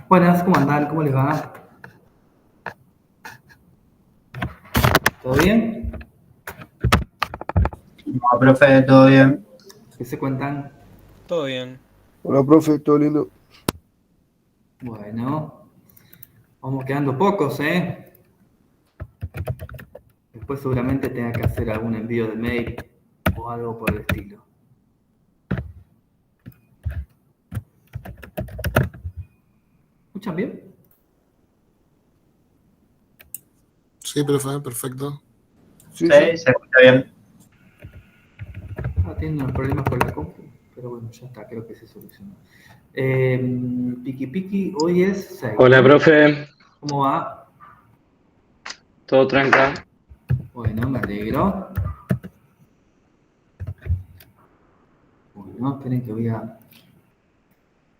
Buenas, ¿cómo andan? ¿Cómo les va? ¿Todo bien? No, profe, todo bien. ¿Qué se cuentan? Todo bien. Hola, profe, todo lindo. Bueno, vamos quedando pocos, ¿eh? Después seguramente tenga que hacer algún envío de mail o algo por el estilo. ¿Escuchan bien? Sí, profe, perfecto. Sí, Sí, sí. se escucha bien. Estaba teniendo unos problemas con la compu, pero bueno, ya está, creo que se solucionó. Piki Piki, hoy es 6, Hola, ¿no? profe. ¿Cómo va? ¿Todo tranca? Bueno, me alegro. Bueno, esperen que voy a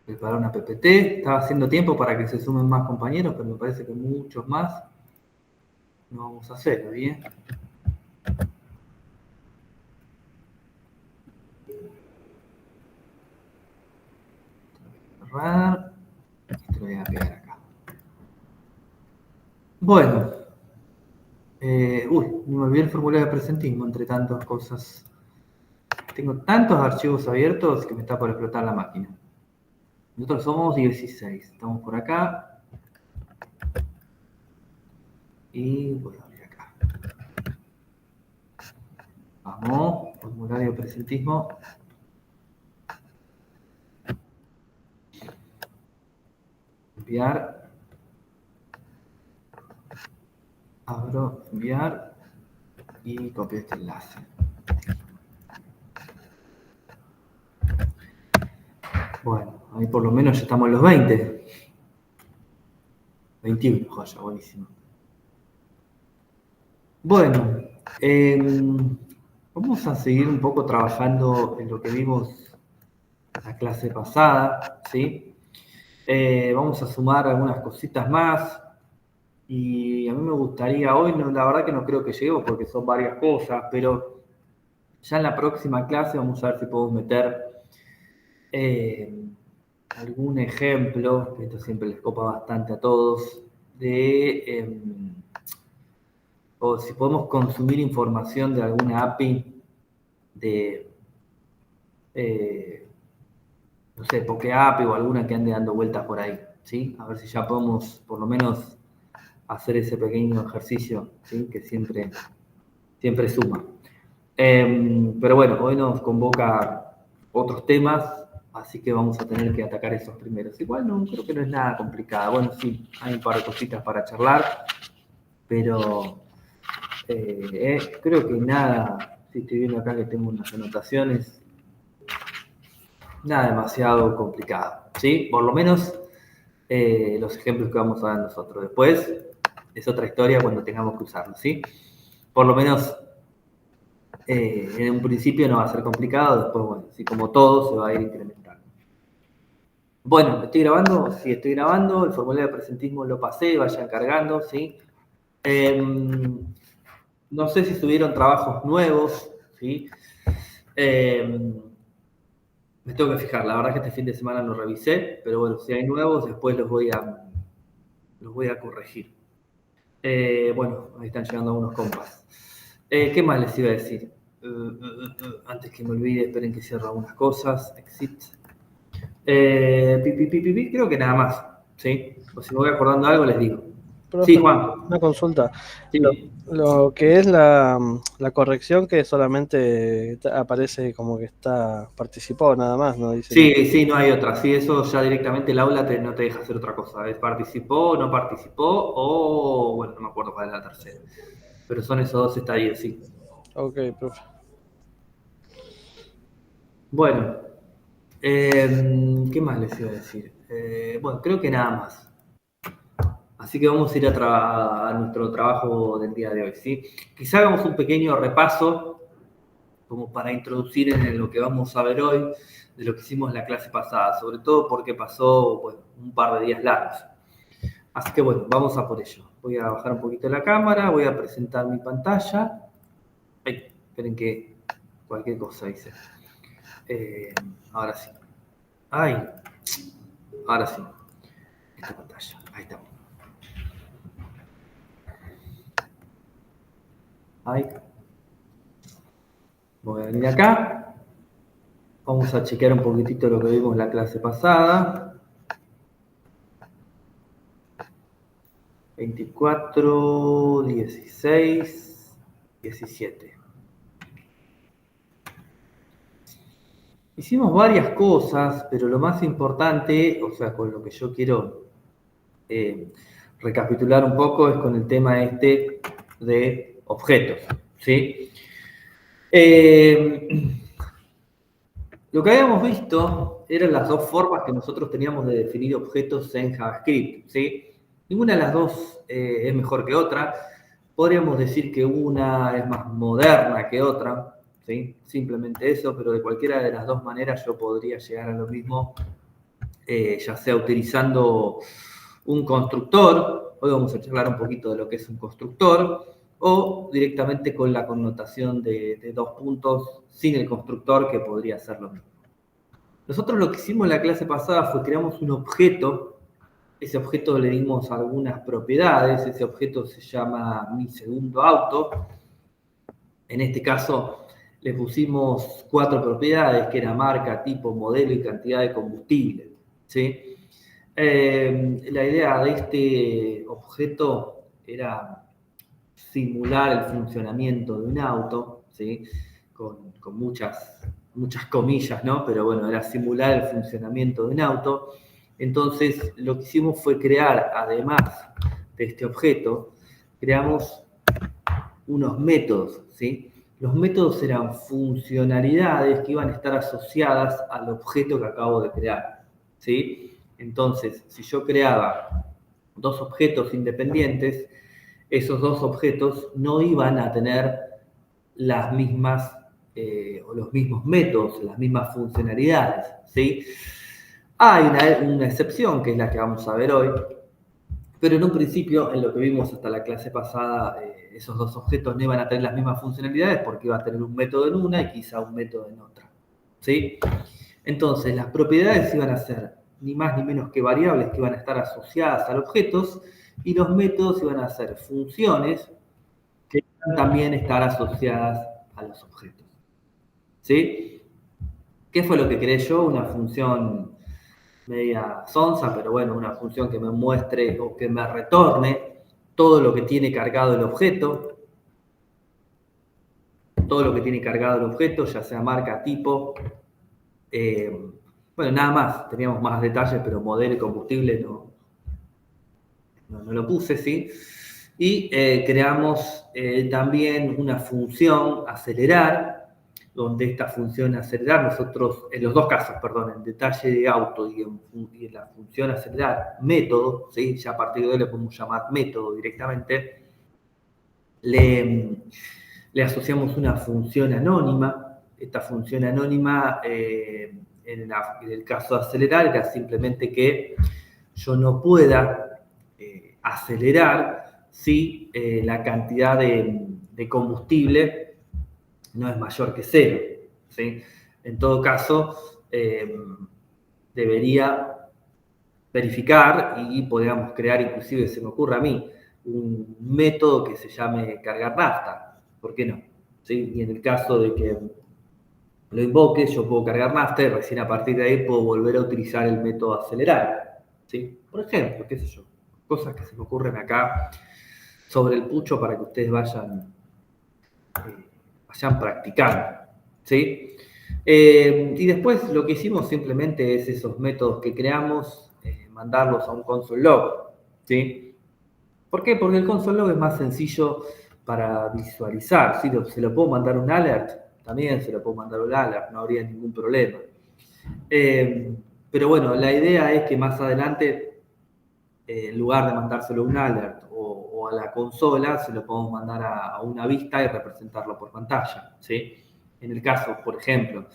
preparar una PPT. Estaba haciendo tiempo para que se sumen más compañeros, pero me parece que muchos más no vamos a hacer, ¿bien? Cerrar. Esto lo voy a pegar acá. Bueno, me olvidé el formulario de presentismo entre tantas cosas. Tengo tantos archivos abiertos que me está por explotar la máquina. Nosotros somos 16, estamos por acá. Y voy a abrir acá. Vamos, formulario de presentismo. Enviar. Abro, enviar. Y copio este enlace. Bueno, ahí por lo menos ya estamos en los 20. 21, joya, buenísimo. Bueno, vamos a seguir un poco trabajando en lo que vimos la clase pasada, ¿sí? Vamos a sumar algunas cositas más y a mí me gustaría, hoy no, la verdad que no creo que lleguemos porque son varias cosas, pero ya en la próxima clase vamos a ver si podemos meter algún ejemplo, que esto siempre les copa bastante a todos, de o si podemos consumir información de alguna API de, no sé, PokeAPI o alguna que ande dando vueltas por ahí, ¿sí? A ver si ya podemos por lo menos hacer ese pequeño ejercicio, ¿sí? Que siempre suma. Pero bueno, hoy nos convoca otros temas, así que vamos a tener que atacar esos primeros. Igual no, creo que no es nada complicado. Bueno, sí, hay un par de cositas para charlar, pero creo que nada, si estoy viendo acá que tengo unas anotaciones, nada demasiado complicado, ¿sí? Por lo menos los ejemplos que vamos a dar nosotros. Después es otra historia cuando tengamos que usarlos, ¿sí? Por lo menos en un principio no va a ser complicado, después, bueno, así como todo se va a ir incrementando. Bueno, ¿estoy grabando? Sí, estoy grabando, el formulario de presentismo lo pasé, vayan cargando, ¿sí? No sé si subieron trabajos nuevos, ¿sí? Me tengo que fijar, la verdad que este fin de semana no revisé, pero bueno, si hay nuevos, después los voy a corregir. Bueno, ahí están llegando algunos compas. ¿Qué más les iba a decir? Antes que me olvide, esperen que cierro algunas cosas. Exit. Creo que nada más. ¿Sí? O si me voy acordando algo, les digo. Sí, Profe, Juan. una consulta. Lo, Sí, lo que es la corrección que solamente aparece como que participó nada más, no dice nada. sí, no hay otra. Sí, eso ya directamente el aula no te deja hacer otra cosa. Participó, no participó, o bueno, no me acuerdo cuál es la tercera. Pero son esos dos estadios, sí. Ok, profe. Bueno, ¿qué más les iba a decir? Bueno, creo que nada más. Así que vamos a ir a nuestro trabajo del día de hoy, ¿sí? Quizá hagamos un pequeño repaso, como para introducir en lo que vamos a ver hoy, de lo que hicimos en la clase pasada, sobre todo porque pasó, bueno, un par de días largos. Así que bueno, vamos a por ello. Voy a bajar un poquito la cámara, voy a presentar mi pantalla. Ay, esperen que cualquier cosa hice. Ahora sí. Ay, ahora sí. esta pantalla. Ahí estamos. Ahí. Voy a venir acá. Vamos a chequear un poquitito lo que vimos en la clase pasada. 24, 16, 17. Hicimos varias cosas, pero lo más importante, o sea, con lo que yo quiero recapitular un poco es con el tema este de objetos, ¿sí? Lo que habíamos visto eran las dos formas que nosotros teníamos de definir objetos en JavaScript, ¿sí? Ninguna de las dos es mejor que otra. Podríamos decir que una es más moderna que otra, ¿sí? Simplemente eso, pero de cualquiera de las dos maneras yo podría llegar a lo mismo, ya sea utilizando un constructor. Hoy vamos a charlar un poquito de lo que es un constructor, o directamente con la connotación de dos puntos sin el constructor, que podría ser lo mismo. Nosotros lo que hicimos en la clase pasada fue creamos un objeto. Ese objeto le dimos algunas propiedades. Ese objeto se llama mi segundo auto. En este caso le pusimos 4 propiedades, que era marca, tipo, modelo y cantidad de combustible, ¿sí? La idea de este objeto era simular el funcionamiento de un auto, ¿sí? Con muchas comillas, ¿no? Pero bueno, era simular el funcionamiento de un auto. Entonces, lo que hicimos fue crear, además de este objeto, creamos unos métodos, ¿sí? Los métodos eran funcionalidades que iban a estar asociadas al objeto que acabo de crear, ¿sí? Entonces, si yo creaba 2 objetos independientes, esos 2 objetos no iban a tener las mismas o los mismos métodos, las mismas funcionalidades, ¿sí? Hay una excepción, que es la que vamos a ver hoy, pero en un principio, en lo que vimos hasta la clase pasada, esos 2 objetos no iban a tener las mismas funcionalidades, porque iba a tener un método en una y quizá un método en otra, ¿sí? Entonces, las propiedades iban a ser ni más ni menos que variables que iban a estar asociadas a los objetos, y los métodos iban a ser funciones que iban también a estar asociadas a los objetos, ¿sí? ¿Qué fue lo que creé yo? Una función media sonsa, pero bueno, una función que me muestre o que me retorne todo lo que tiene cargado el objeto. Todo lo que tiene cargado el objeto, ya sea marca, tipo. Bueno, nada más, teníamos más detalles, pero modelo y combustible no lo puse, ¿sí? Y creamos también una función acelerar, donde esta función acelerar, nosotros, en los dos casos, perdón, en detalle de auto y en la función acelerar, método, ¿sí? Ya a partir de hoy le podemos llamar método directamente, le asociamos una función anónima. Esta función anónima, en el caso de acelerar, era simplemente que yo no pueda acelerar si la cantidad de combustible no es mayor que 0, ¿sí? En todo caso, debería verificar y podríamos crear, inclusive se me ocurre a mí, un método que se llame cargar nafta. ¿Por qué no? ¿Sí? Y en el caso de que lo invoque, yo puedo cargar nafta y recién a partir de ahí puedo volver a utilizar el método acelerar, ¿sí? Por ejemplo, qué sé yo, cosas que se me ocurren acá sobre el pucho para que ustedes vayan practicando, ¿sí? Y después lo que hicimos simplemente es esos métodos que creamos, mandarlos a un console log, ¿sí? ¿Por qué? Porque el console log es más sencillo para visualizar, ¿sí? Se lo puedo mandar un alert, también se lo puedo mandar un alert, no habría ningún problema. Pero bueno, la idea es que más adelante, en lugar de mandárselo un alert o a la consola, se lo podemos mandar a una vista y representarlo por pantalla, ¿sí? En el caso, por ejemplo,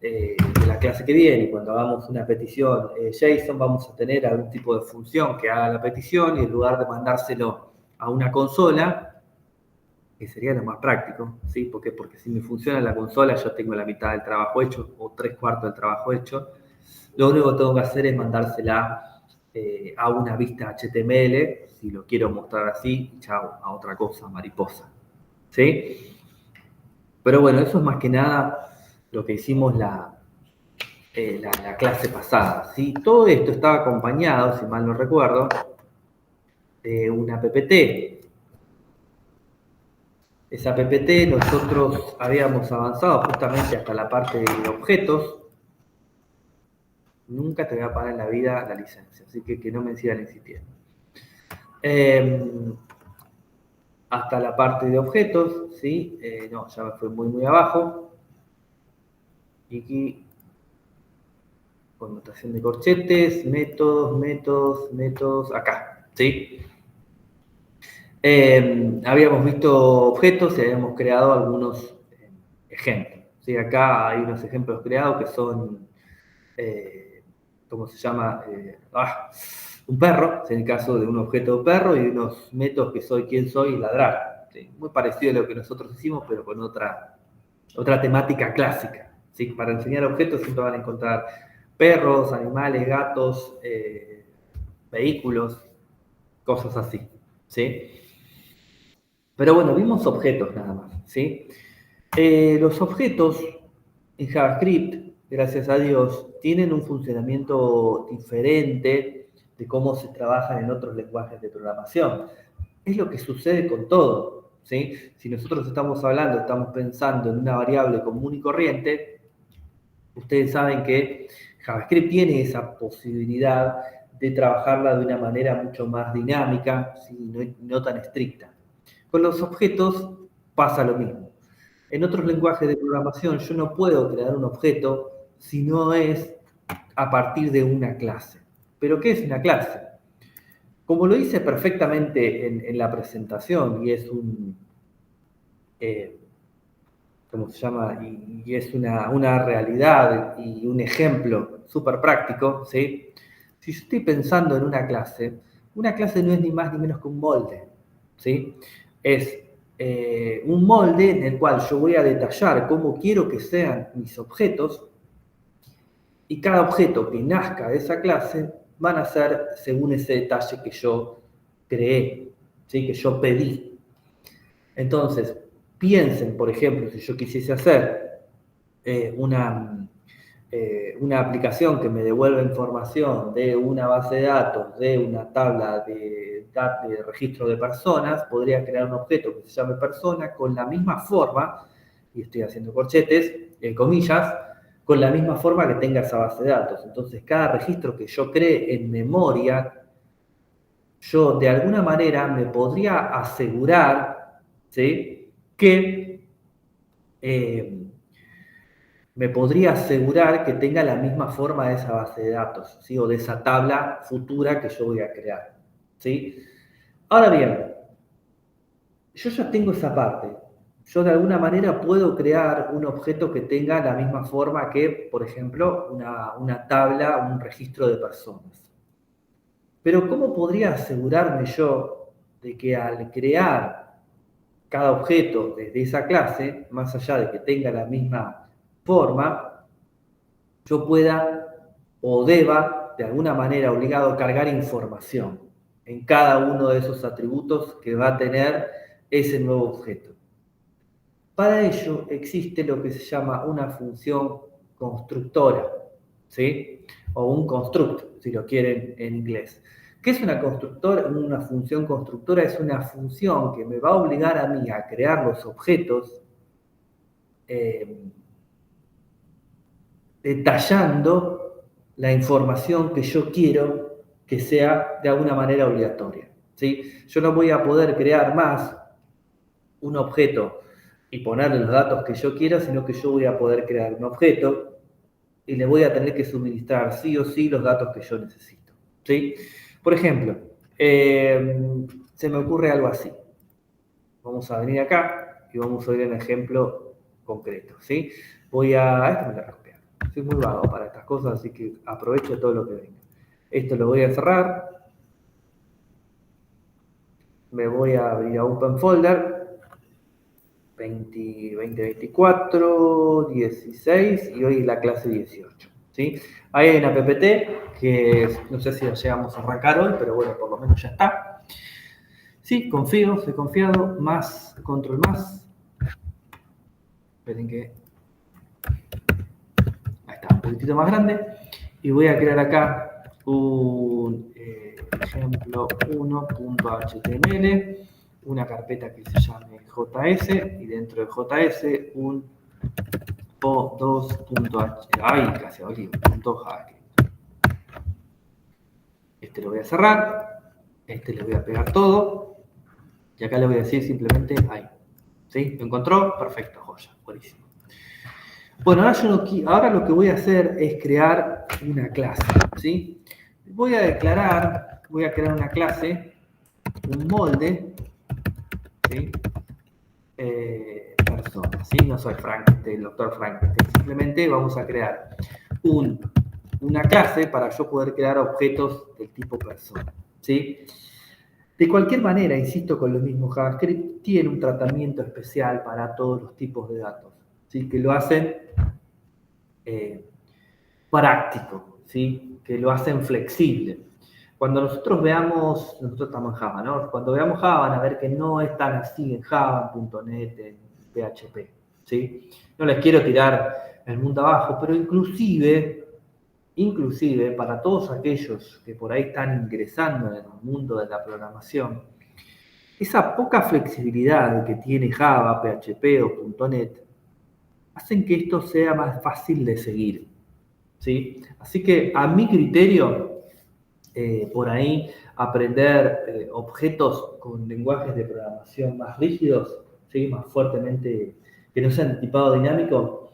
de la clase que viene, cuando hagamos una petición JSON, vamos a tener algún tipo de función que haga la petición, y en lugar de mandárselo a una consola, que sería lo más práctico, ¿sí? Porque si me funciona la consola, yo tengo la mitad del trabajo hecho o 3/4 del trabajo hecho. Lo único que tengo que hacer es mandársela a una vista HTML, si lo quiero mostrar así, chao, a otra cosa, mariposa. ¿Sí? Pero bueno, eso es más que nada lo que hicimos la clase pasada. ¿Sí? Todo esto estaba acompañado, si mal no recuerdo, de una PPT. Esa PPT nosotros habíamos avanzado justamente hasta la parte de objetos. Nunca te voy a pagar en la vida la licencia, así que no me sigan insistiendo. Hasta la parte de objetos, ¿sí? No, ya me fue muy abajo. Y aquí, connotación de corchetes, métodos, acá, ¿sí? Habíamos visto objetos y habíamos creado algunos ejemplos, ¿sí? Acá hay unos ejemplos creados que son, ¿cómo se llama? Un perro, en el caso de un objeto de perro, y unos métodos que soy, quién soy y ladrar. ¿Sí? Muy parecido a lo que nosotros hicimos, pero con otra temática clásica. ¿Sí? Para enseñar objetos siempre van a encontrar perros, animales, gatos, vehículos, cosas así. ¿Sí? Pero bueno, vimos objetos nada más. ¿Sí? Los objetos en JavaScript, gracias a Dios, tienen un funcionamiento diferente de cómo se trabajan en otros lenguajes de programación. Es lo que sucede con todo, ¿sí? Si nosotros estamos pensando en una variable común y corriente, ustedes saben que JavaScript tiene esa posibilidad de trabajarla de una manera mucho más dinámica, ¿sí? no tan estricta. Con los objetos pasa lo mismo. En otros lenguajes de programación yo no puedo crear un objeto si no es a partir de una clase. ¿Pero qué es una clase? Como lo hice perfectamente en la presentación y es ¿cómo se llama? Y es una realidad y un ejemplo súper práctico, ¿sí? Si yo estoy pensando en una clase no es ni más ni menos que un molde, ¿sí? Es un molde en el cual yo voy a detallar cómo quiero que sean mis objetos y cada objeto que nazca de esa clase van a ser según ese detalle que yo creé, ¿sí? Que yo pedí. Entonces, piensen, por ejemplo, si yo quisiese hacer una aplicación que me devuelva información de una base de datos, de una tabla de registro de personas, podría crear un objeto que se llame persona con la misma forma, y estoy haciendo corchetes, comillas, con la misma forma que tenga esa base de datos. Entonces, cada registro que yo cree en memoria, yo de alguna manera me podría asegurar, ¿sí? que tenga la misma forma de esa base de datos, ¿sí? O de esa tabla futura que yo voy a crear, ¿sí? Ahora bien, yo ya tengo esa parte. Yo de alguna manera puedo crear un objeto que tenga la misma forma que, por ejemplo, una tabla, un registro de personas. Pero ¿cómo podría asegurarme yo de que al crear cada objeto desde esa clase, más allá de que tenga la misma forma, yo pueda o deba, de alguna manera obligado, cargar información en cada uno de esos atributos que va a tener ese nuevo objeto? Para ello existe lo que se llama una función constructora, ¿sí? O un construct, si lo quieren en inglés. ¿Qué es una función constructora? Es una función que me va a obligar a mí a crear los objetos detallando la información que yo quiero que sea de alguna manera obligatoria, ¿sí? Yo no voy a poder crear más un objeto y ponerle los datos que yo quiera, sino que yo voy a poder crear un objeto y le voy a tener que suministrar sí o sí los datos que yo necesito, ¿sí? Por ejemplo, se me ocurre algo así. Vamos a venir acá y vamos a ver un ejemplo concreto, ¿sí? Esto me lo copiar. Soy muy vago para estas cosas, así que aprovecho todo lo que venga. Esto lo voy a cerrar. Me voy a abrir a Open Folder. 2024, 16 y hoy la clase 18, ¿sí? Ahí hay una PPT que no sé si lo llegamos a arrancar hoy, pero bueno, por lo menos ya está. Sí, confío, soy confiado, más, control más. Esperen que... Ahí está, un poquitito más grande. Y voy a crear acá un ejemplo 1.html, una carpeta que se llame JS, y dentro de JS un o2.h, ay, casi abrí, .javascript. Este lo voy a cerrar, este le voy a pegar todo, y acá le voy a decir simplemente ahí. ¿Sí? ¿Lo encontró? Perfecto, joya, buenísimo. Bueno, ahora lo que voy a hacer es crear una clase, ¿sí? Voy a crear una clase, un molde, ¿sí? Persona, ¿sí? No soy Frankenstein, el doctor Frankenstein, simplemente vamos a crear una clase para yo poder crear objetos del tipo persona, ¿sí? De cualquier manera, insisto con lo mismo, JavaScript tiene un tratamiento especial para todos los tipos de datos, ¿sí? Que lo hacen práctico, ¿sí? Que lo hacen flexible. Cuando nosotros estamos en Java, ¿no? Cuando veamos Java van a ver que no es tan así en Java, en .NET, en PHP, ¿sí? No les quiero tirar el mundo abajo, pero inclusive para todos aquellos que por ahí están ingresando en el mundo de la programación, esa poca flexibilidad que tiene Java, PHP o .NET hacen que esto sea más fácil de seguir, ¿sí? Así que a mi criterio, por ahí aprender objetos con lenguajes de programación más rígidos, ¿sí? Más fuertemente, que no sean de tipado dinámico,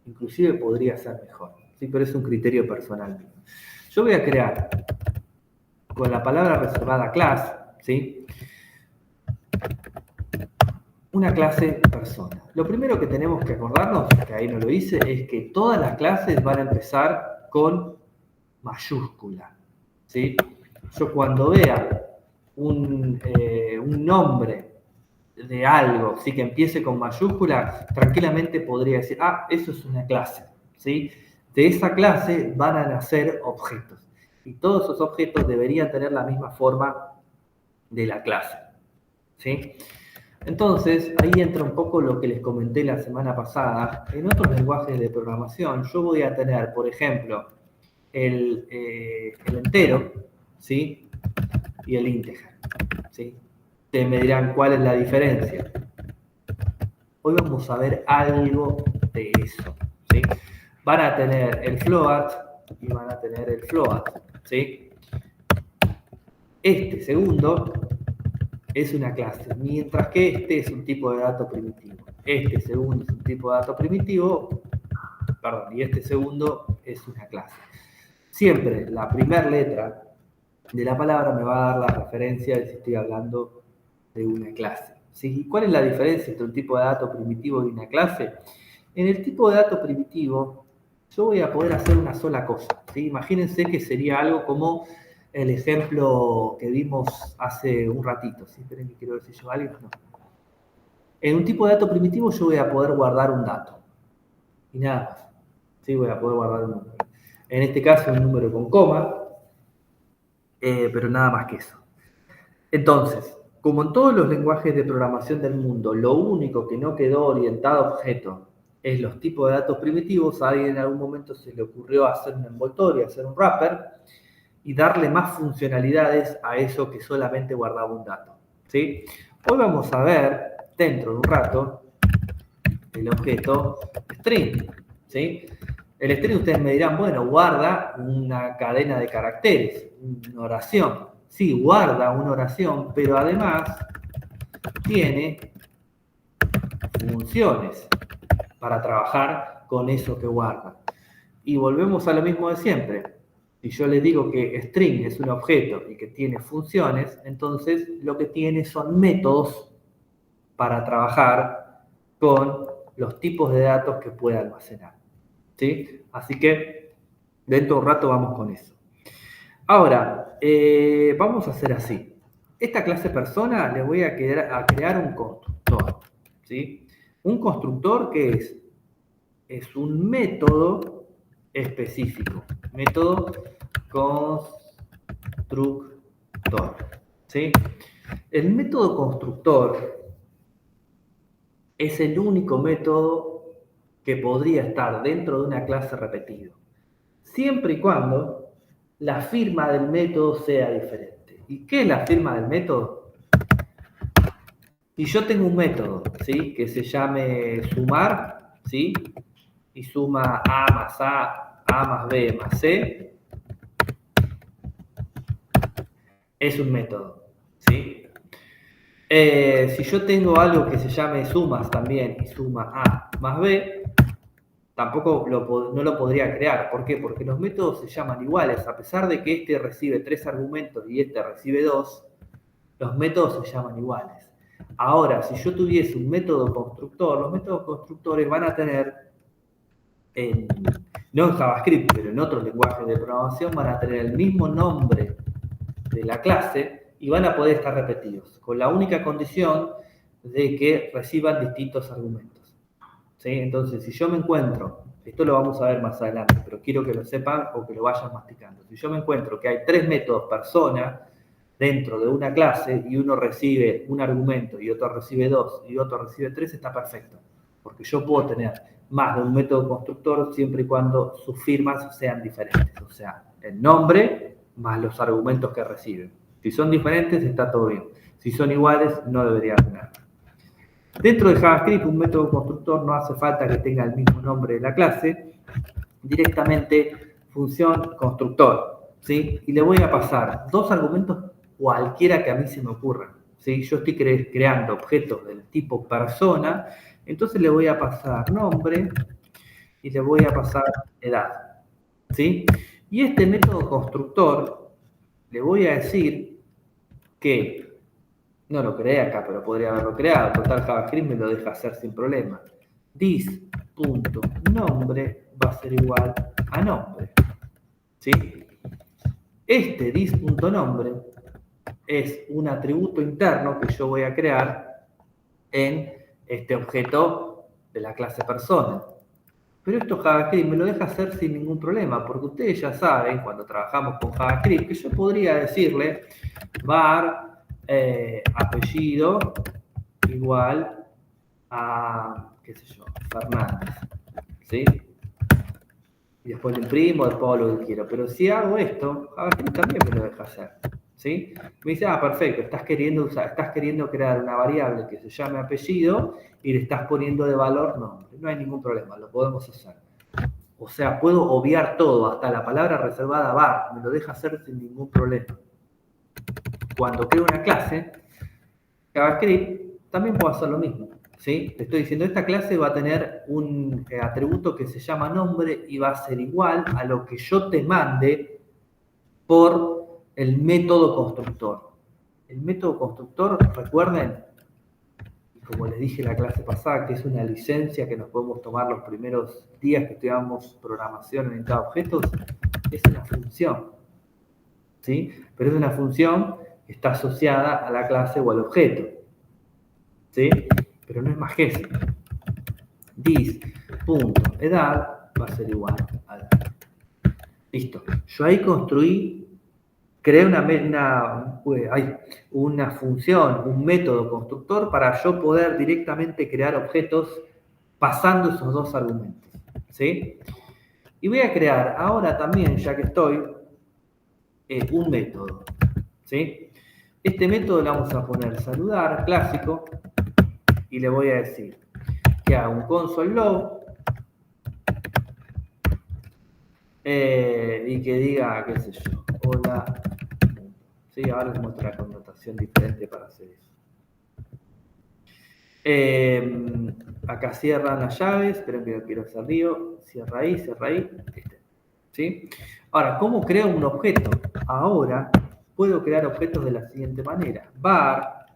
inclusive podría ser mejor, ¿sí? Pero es un criterio personal mío. Yo voy a crear con la palabra reservada class, ¿sí? Una clase persona. Lo primero que tenemos que acordarnos, que ahí no lo hice, es que todas las clases van a empezar con mayúscula, ¿sí? Yo cuando vea un nombre de algo, ¿sí? Que empiece con mayúscula, tranquilamente podría decir, eso es una clase, ¿sí? De esa clase van a nacer objetos. Y todos esos objetos deberían tener la misma forma de la clase, ¿sí? Entonces, ahí entra un poco lo que les comenté la semana pasada. En otros lenguajes de programación, yo voy a tener, por ejemplo, el entero, ¿sí? Y el integer, ¿sí? Ustedes me dirán cuál es la diferencia. Hoy vamos a ver algo de eso, ¿sí? Van a tener el float y van a tener el float, ¿sí? Este segundo es una clase, mientras que este es un tipo de dato primitivo. Este segundo es un tipo de dato primitivo, perdón, y este segundo es una clase. Siempre la primera letra de la palabra me va a dar la referencia de si estoy hablando de una clase, ¿sí? ¿Cuál es la diferencia entre un tipo de dato primitivo y una clase? En el tipo de dato primitivo yo voy a poder hacer una sola cosa, ¿sí? Imagínense que sería algo como el ejemplo que vimos hace un ratito, ¿sí? Esperen que quiero ver si yo algo, no. En un tipo de dato primitivo yo voy a poder guardar un dato y nada más, ¿sí? Voy a poder guardar un número. En este caso un número con coma, pero nada más que eso. Entonces, como en todos los lenguajes de programación del mundo, lo único que no quedó orientado a objeto es los tipos de datos primitivos, a alguien en algún momento se le ocurrió hacer un envoltorio, hacer un wrapper y darle más funcionalidades a eso que solamente guardaba un dato, ¿sí? Hoy vamos a ver, dentro de un rato, el objeto string, ¿sí? El string ustedes me dirán, bueno, guarda una cadena de caracteres, una oración. Sí, guarda una oración, pero además tiene funciones para trabajar con eso que guarda. Y volvemos a lo mismo de siempre. Si yo les digo que string es un objeto y que tiene funciones, entonces lo que tiene son métodos para trabajar con los tipos de datos que puede almacenar, ¿sí? Así que dentro de un rato vamos con eso. Ahora, vamos a hacer así. Esta clase persona le voy a crear un constructor, ¿sí? Un constructor que es un método específico. Método constructor. ¿Sí? El método constructor es el único método que podría estar dentro de una clase repetido, siempre y cuando la firma del método sea diferente. ¿Y qué es la firma del método? Si yo tengo un método, ¿sí?, que se llame sumar, ¿sí?, y suma A más A, A más B más C, es un método, ¿sí? Si yo tengo algo que se llame sumas también y suma A más B, tampoco no lo podría crear. ¿Por qué? Porque los métodos se llaman iguales. A pesar de que este recibe 3 argumentos y este recibe 2, los métodos se llaman iguales. Ahora, si yo tuviese un método constructor, los métodos constructores van a tener, no en JavaScript, pero en otros lenguajes de programación, van a tener el mismo nombre de la clase y van a poder estar repetidos, con la única condición de que reciban distintos argumentos. ¿Sí? Entonces, si yo me encuentro, esto lo vamos a ver más adelante, pero quiero que lo sepan o que lo vayan masticando. Si yo me encuentro que hay 3 métodos persona dentro de una clase y uno recibe un argumento y otro recibe 2 y otro recibe 3, está perfecto. Porque yo puedo tener más de un método constructor siempre y cuando sus firmas sean diferentes. O sea, el nombre más los argumentos que reciben. Si son diferentes, está todo bien. Si son iguales, no debería tener. Dentro de JavaScript, un método constructor no hace falta que tenga el mismo nombre de la clase, directamente función constructor, ¿sí? Y le voy a pasar 2 argumentos cualquiera que a mí se me ocurran, ¿sí? Yo estoy creando objetos del tipo persona, entonces le voy a pasar nombre y le voy a pasar edad, ¿sí? Y este método constructor le voy a decir que no lo creé acá, pero podría haberlo creado. Total, JavaScript me lo deja hacer sin problema. This.nombre va a ser igual a nombre. ¿Sí? Este this.nombre es un atributo interno que yo voy a crear en este objeto de la clase persona. Pero esto JavaScript me lo deja hacer sin ningún problema, porque ustedes ya saben, cuando trabajamos con JavaScript, que yo podría decirle var apellido igual a, qué sé yo, Fernández, ¿sí? Y después lo imprimo, después hago lo que quiero. Pero si hago esto, JavaScript también me lo deja hacer, ¿sí? Me dice, perfecto, estás queriendo crear una variable que se llame apellido y le estás poniendo de valor nombre. No hay ningún problema, lo podemos hacer. O sea, puedo obviar todo, hasta la palabra reservada var, me lo deja hacer sin ningún problema. Cuando creo una clase, JavaScript, también puedo hacer lo mismo, ¿sí? Te estoy diciendo, esta clase va a tener un atributo que se llama nombre y va a ser igual a lo que yo te mande por el método constructor. El método constructor, recuerden, como les dije en la clase pasada, que es una licencia que nos podemos tomar los primeros días que estudiamos programación orientada a objetos, es una función, ¿sí? Pero es una función que está asociada a la clase o al objeto, ¿sí? Pero no es más que eso. This.edad va a ser igual a edad. Listo. Yo ahí creé una función, un método constructor para yo poder directamente crear objetos pasando esos 2 argumentos, ¿sí? Y voy a crear ahora también, ya que estoy, un método, ¿sí? Este método le vamos a poner saludar, clásico, y le voy a decir que haga un console log y que diga, qué sé yo, hola. Sí, ahora les muestro la connotación diferente para hacer eso. Acá cierran las llaves, esperen que lo quiero hacer río, cierra ahí, ¿sí? Ahora, ¿cómo creo un objeto? Ahora puedo crear objetos de la siguiente manera. Var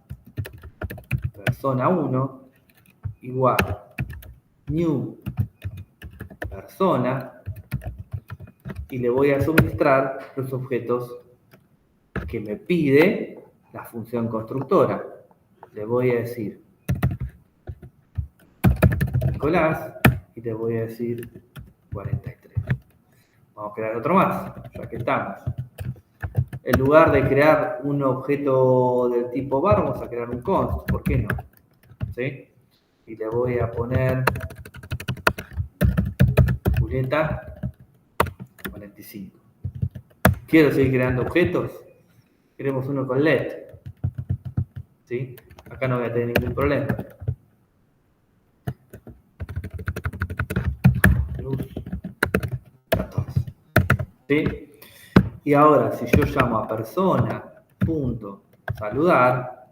persona 1 igual new persona y le voy a suministrar los objetos que me pide la función constructora. Le voy a decir Nicolás y le voy a decir 43. Vamos a crear otro más, ya que estamos. En lugar de crear un objeto del tipo var, vamos a crear un const, ¿por qué no? ¿Sí? Y le voy a poner Julieta 45. Quiero seguir creando objetos. Queremos uno con LED. ¿Sí? Acá no voy a tener ningún problema. Luz 14. ¿Sí? Y ahora, si yo llamo a persona.saludar,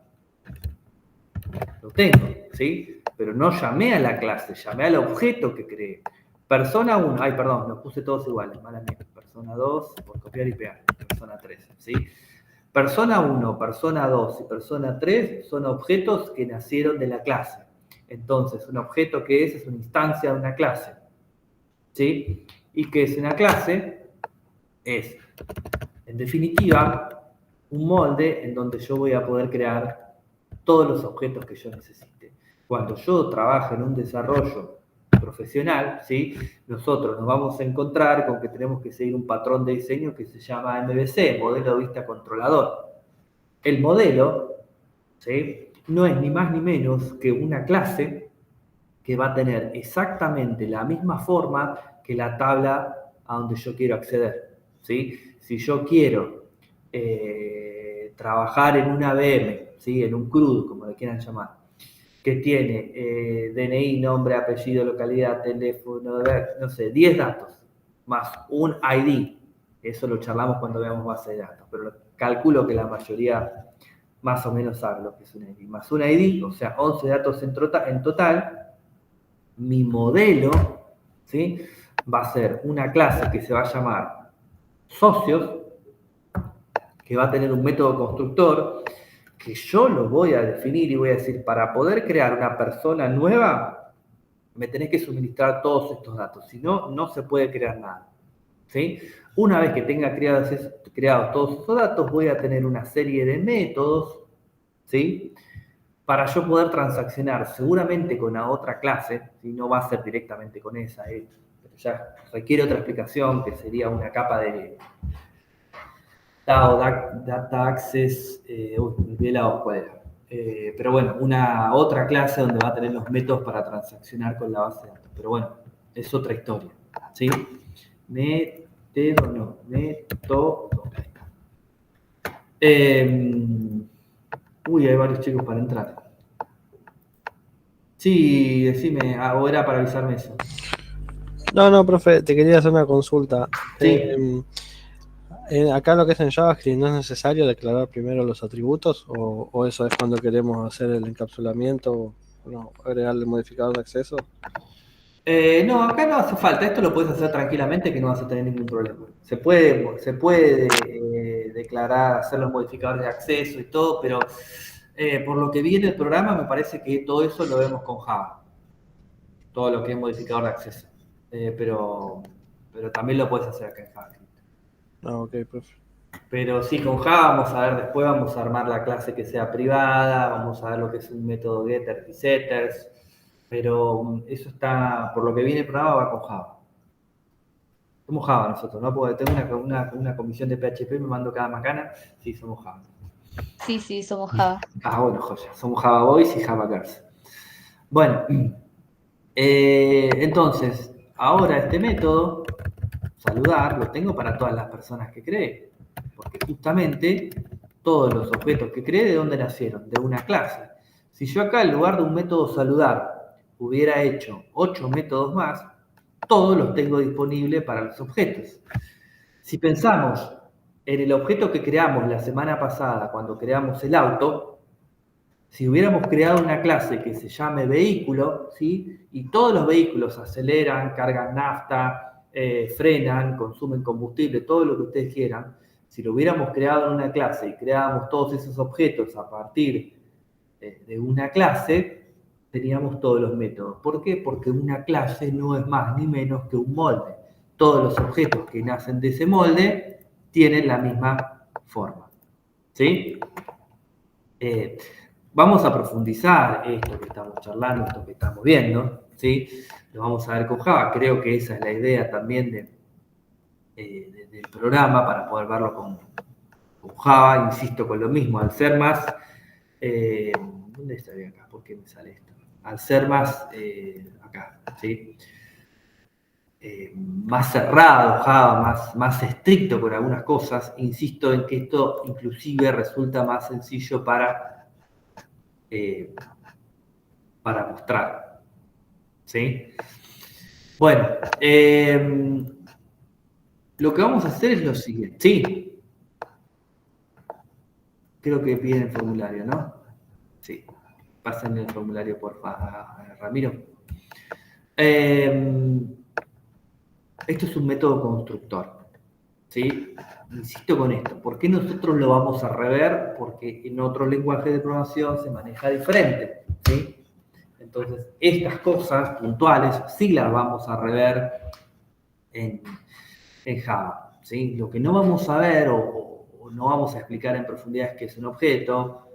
lo tengo, ¿sí? Pero no llamé a la clase, llamé al objeto que creé. Persona 1, ay, perdón, los puse todos iguales, mala mía. Persona 2, por copiar y pegar. Persona 3, ¿sí? Persona 1, persona 2 y persona 3 son objetos que nacieron de la clase. Entonces, un objeto que es una instancia de una clase, ¿sí? ¿Y qué es una clase? Es, en definitiva, un molde en donde yo voy a poder crear todos los objetos que yo necesite. Cuando yo trabaje en un desarrollo profesional, ¿sí? Nosotros nos vamos a encontrar con que tenemos que seguir un patrón de diseño que se llama MVC, modelo de vista controlador. El modelo, ¿sí? No es ni más ni menos que una clase que va a tener exactamente la misma forma que la tabla a donde yo quiero acceder, ¿sí? Si yo quiero trabajar en una VM, ¿sí? En un CRUD, como le quieran llamar, que tiene DNI, nombre, apellido, localidad, teléfono, no sé, 10 datos, más un ID. Eso lo charlamos cuando veamos base de datos, pero calculo que la mayoría más o menos sabe lo que es un ID. Más un ID, o sea, 11 datos en total, mi modelo, ¿sí? Va a ser una clase que se va a llamar socios, que va a tener un método constructor, que yo lo voy a definir y voy a decir, para poder crear una persona nueva, me tenés que suministrar todos estos datos, si no, no se puede crear nada, ¿sí? Una vez que tenga creados todos esos datos, voy a tener una serie de métodos, ¿sí? Para yo poder transaccionar seguramente con la otra clase, si no va a ser directamente con esa, pero ya requiere otra explicación, que sería una capa de DAO, Data Access, me olvidé la O cuál era. Pero bueno, una otra clase donde va a tener los métodos para transaccionar con la base de datos. Pero bueno, es otra historia, ¿sí? Método. Hay varios chicos para entrar. Sí, decime, o era para avisarme eso. No, profe, te quería hacer una consulta. Sí. Acá lo que es en JavaScript, ¿no es necesario declarar primero los atributos? ¿O eso es cuando queremos hacer el encapsulamiento o no, agregarle modificador de acceso? No, acá no hace falta. Esto lo puedes hacer tranquilamente que no vas a tener ningún problema. Se puede declarar, hacer los modificadores de acceso y todo, pero por lo que viene el programa me parece que todo eso lo vemos con Java. Todo lo que es modificador de acceso. Pero también lo puedes hacer acá en JavaScript. Ok, profe. Pero sí, con Java vamos a ver después, vamos a armar la clase que sea privada, vamos a ver lo que es un método getter y setters, pero eso está, por lo que viene el programa va con Java. Somos Java nosotros, ¿no? Porque tengo una comisión de PHP, me mando cada macana, sí, somos Java. Sí, somos Java. Bueno, joya, somos Java Boys y Java Girls. Bueno, entonces, ahora este método, saludar, lo tengo para todas las personas que creé. Porque justamente todos los objetos que creé, ¿de dónde nacieron? De una clase. Si yo acá en lugar de un método saludar hubiera hecho 8 métodos más, todos los tengo disponibles para los objetos. Si pensamos en el objeto que creamos la semana pasada cuando creamos el auto, si hubiéramos creado una clase que se llame vehículo, ¿sí? Y todos los vehículos aceleran, cargan nafta, frenan, consumen combustible, todo lo que ustedes quieran, si lo hubiéramos creado en una clase y creábamos todos esos objetos a partir de una clase, teníamos todos los métodos. ¿Por qué? Porque una clase no es más ni menos que un molde. Todos los objetos que nacen de ese molde tienen la misma forma. ¿Sí? Vamos a profundizar esto que estamos charlando, esto que estamos viendo, ¿sí? Lo vamos a ver con Java. Creo que esa es la idea también del programa para poder verlo con Java, insisto con lo mismo, al ser más, ¿dónde estaría acá? ¿Por qué me sale esto? Al ser más, acá, ¿sí? Más cerrado Java, más estricto con algunas cosas, insisto en que esto inclusive resulta más sencillo para mostrar, ¿sí? Bueno, lo que vamos a hacer es lo siguiente, ¿sí? Creo que piden el formulario, ¿no? Sí. Pasen el formulario, porfa, Ramiro. Esto es un método constructor, ¿sí? Insisto con esto. ¿Por qué nosotros lo vamos a rever? Porque en otro lenguaje de programación se maneja diferente, ¿sí? Entonces, estas cosas puntuales sí las vamos a rever en Java, ¿sí? Lo que no vamos a ver o no vamos a explicar en profundidad es qué es un objeto,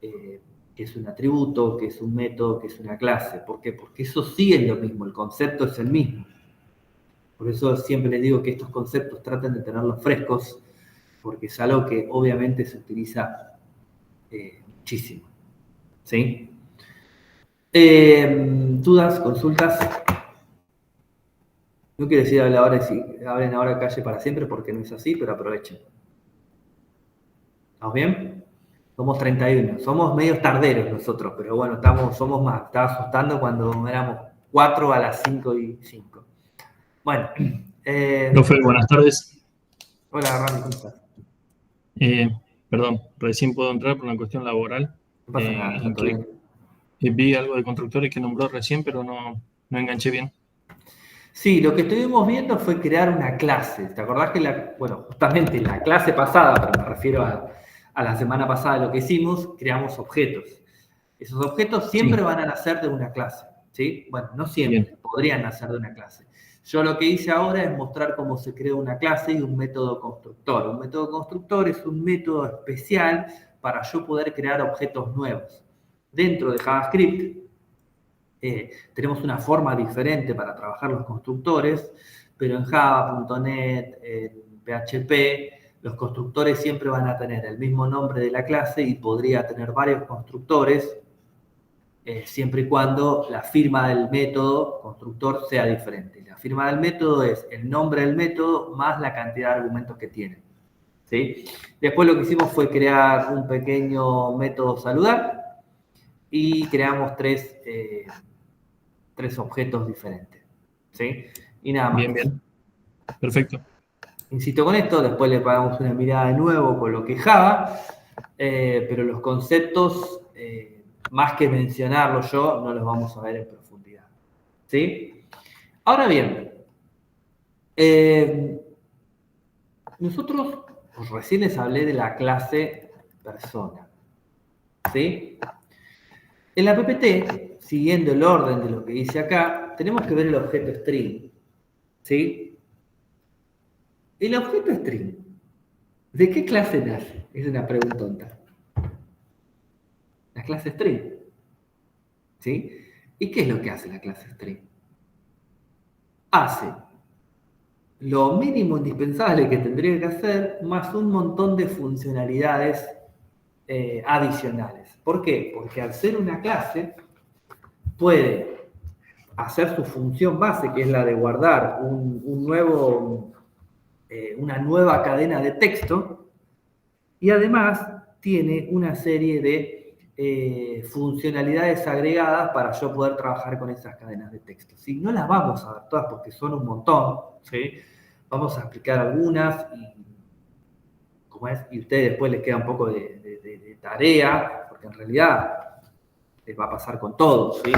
qué es un atributo, qué es un método, qué es una clase. ¿Por qué? Porque eso sí es lo mismo, el concepto es el mismo. Por eso siempre les digo que estos conceptos traten de tenerlos frescos, porque es algo que obviamente se utiliza muchísimo, ¿sí? ¿Dudas, consultas? No quiero decir hablen ahora calle para siempre, porque no es así, pero aprovechen. ¿Estamos bien? Somos 31. Somos medios tarderos nosotros, pero bueno, somos más. Estaba asustando cuando éramos 4 a las 5 y 5. Bueno. Profe, buenas tardes. Hola, Rami, ¿cómo estás? Perdón, recién puedo entrar por una cuestión laboral. No pasa nada, está todo bien. Vi algo de constructores que nombró recién, pero no enganché bien. Sí, lo que estuvimos viendo fue crear una clase. ¿Te acordás que justamente en la clase pasada, pero me refiero a la semana pasada de lo que hicimos, creamos objetos. Esos objetos siempre van a nacer de una clase, ¿sí? Bueno, no siempre, bien. Podrían nacer de una clase. Yo lo que hice ahora es mostrar cómo se crea una clase y un método constructor. Un método constructor es un método especial para yo poder crear objetos nuevos. Dentro de JavaScript tenemos una forma diferente para trabajar los constructores, pero en Java.NET, en PHP, los constructores siempre van a tener el mismo nombre de la clase y podría tener varios constructores, siempre y cuando la firma del método constructor sea diferente. La firma del método es el nombre del método más la cantidad de argumentos que tiene, ¿sí? Después lo que hicimos fue crear un pequeño método saludar y creamos tres objetos diferentes, ¿sí? Y nada más. Bien, bien. Perfecto. Insisto con esto, después le pagamos una mirada de nuevo con lo que es Java, pero los conceptos, más que mencionarlos yo, no los vamos a ver en profundidad, ¿sí? Ahora bien, nosotros, pues recién les hablé de la clase persona, ¿sí? En la PPT, siguiendo el orden de lo que dice acá, tenemos que ver el objeto string, ¿sí? El objeto string, ¿de qué clase nace? Es una pregunta tonta. La clase string, ¿sí? ¿Y qué es lo que hace la clase string? Hace lo mínimo indispensable que tendría que hacer, más un montón de funcionalidades adicionales. ¿Por qué? Porque al ser una clase, puede hacer su función base, que es la de guardar una nueva cadena de texto, y además tiene una serie de funcionalidades agregadas para yo poder trabajar con esas cadenas de texto. ¿Sí? No las vamos a ver todas porque son un montón, ¿sí? Vamos a explicar algunas y a ustedes después les queda un poco de tarea, porque en realidad les va a pasar con todos, ¿sí?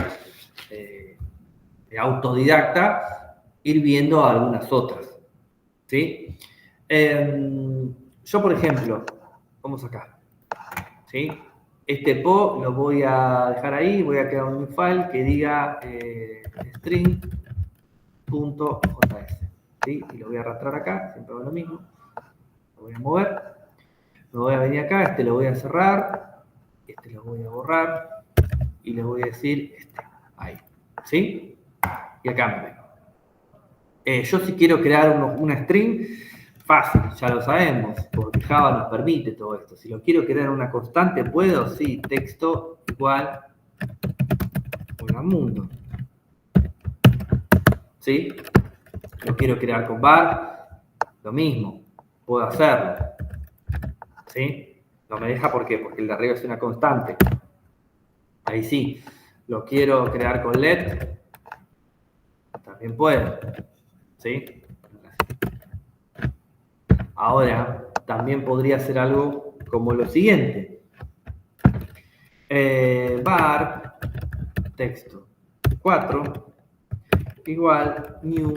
De autodidacta, ir viendo algunas otras, ¿sí? Yo, por ejemplo, vamos acá, ¿sí? Este po lo voy a dejar ahí, voy a crear un file que diga string.js, ¿sí? Y lo voy a arrastrar acá, siempre hago lo mismo, lo voy a mover, me voy a venir acá, este lo voy a cerrar, este lo voy a borrar y le voy a decir ahí, ¿sí? Y acá me vengo. Yo si quiero crear una string, fácil, ya lo sabemos, porque Java nos permite todo esto. Si lo quiero crear una constante, ¿puedo? Sí, texto igual hola mundo. ¿Sí? Lo quiero crear con var, lo mismo, puedo hacerlo. ¿Sí? No me deja, ¿por qué? Porque el de arriba es una constante. Ahí sí. Lo quiero crear con let, también puedo. ¿Sí? Ahora, también podría hacer algo como lo siguiente. Var texto 4 igual new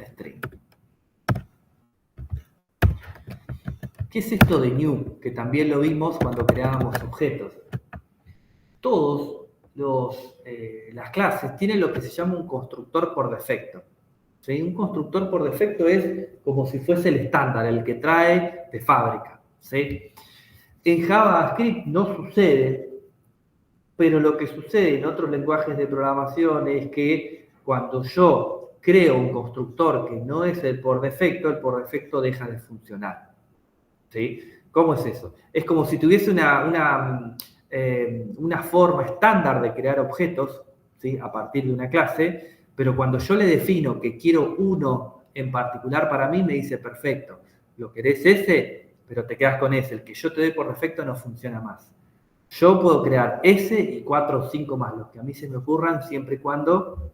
string. ¿Qué es esto de new? Que también lo vimos cuando creábamos objetos. Todos las clases tienen lo que se llama un constructor por defecto. ¿Sí? Un constructor por defecto es como si fuese el estándar, el que trae de fábrica. ¿Sí? En JavaScript no sucede, pero lo que sucede en otros lenguajes de programación es que cuando yo creo un constructor que no es el por defecto deja de funcionar. ¿Sí? ¿Cómo es eso? Es como si tuviese una forma estándar de crear objetos, ¿sí? A partir de una clase, pero cuando yo le defino que quiero uno en particular para mí, me dice perfecto. ¿Lo querés ese? Pero te quedas con ese. El que yo te doy por defecto no funciona más. Yo puedo crear ese y 4 o 5 más, los que a mí se me ocurran, siempre y cuando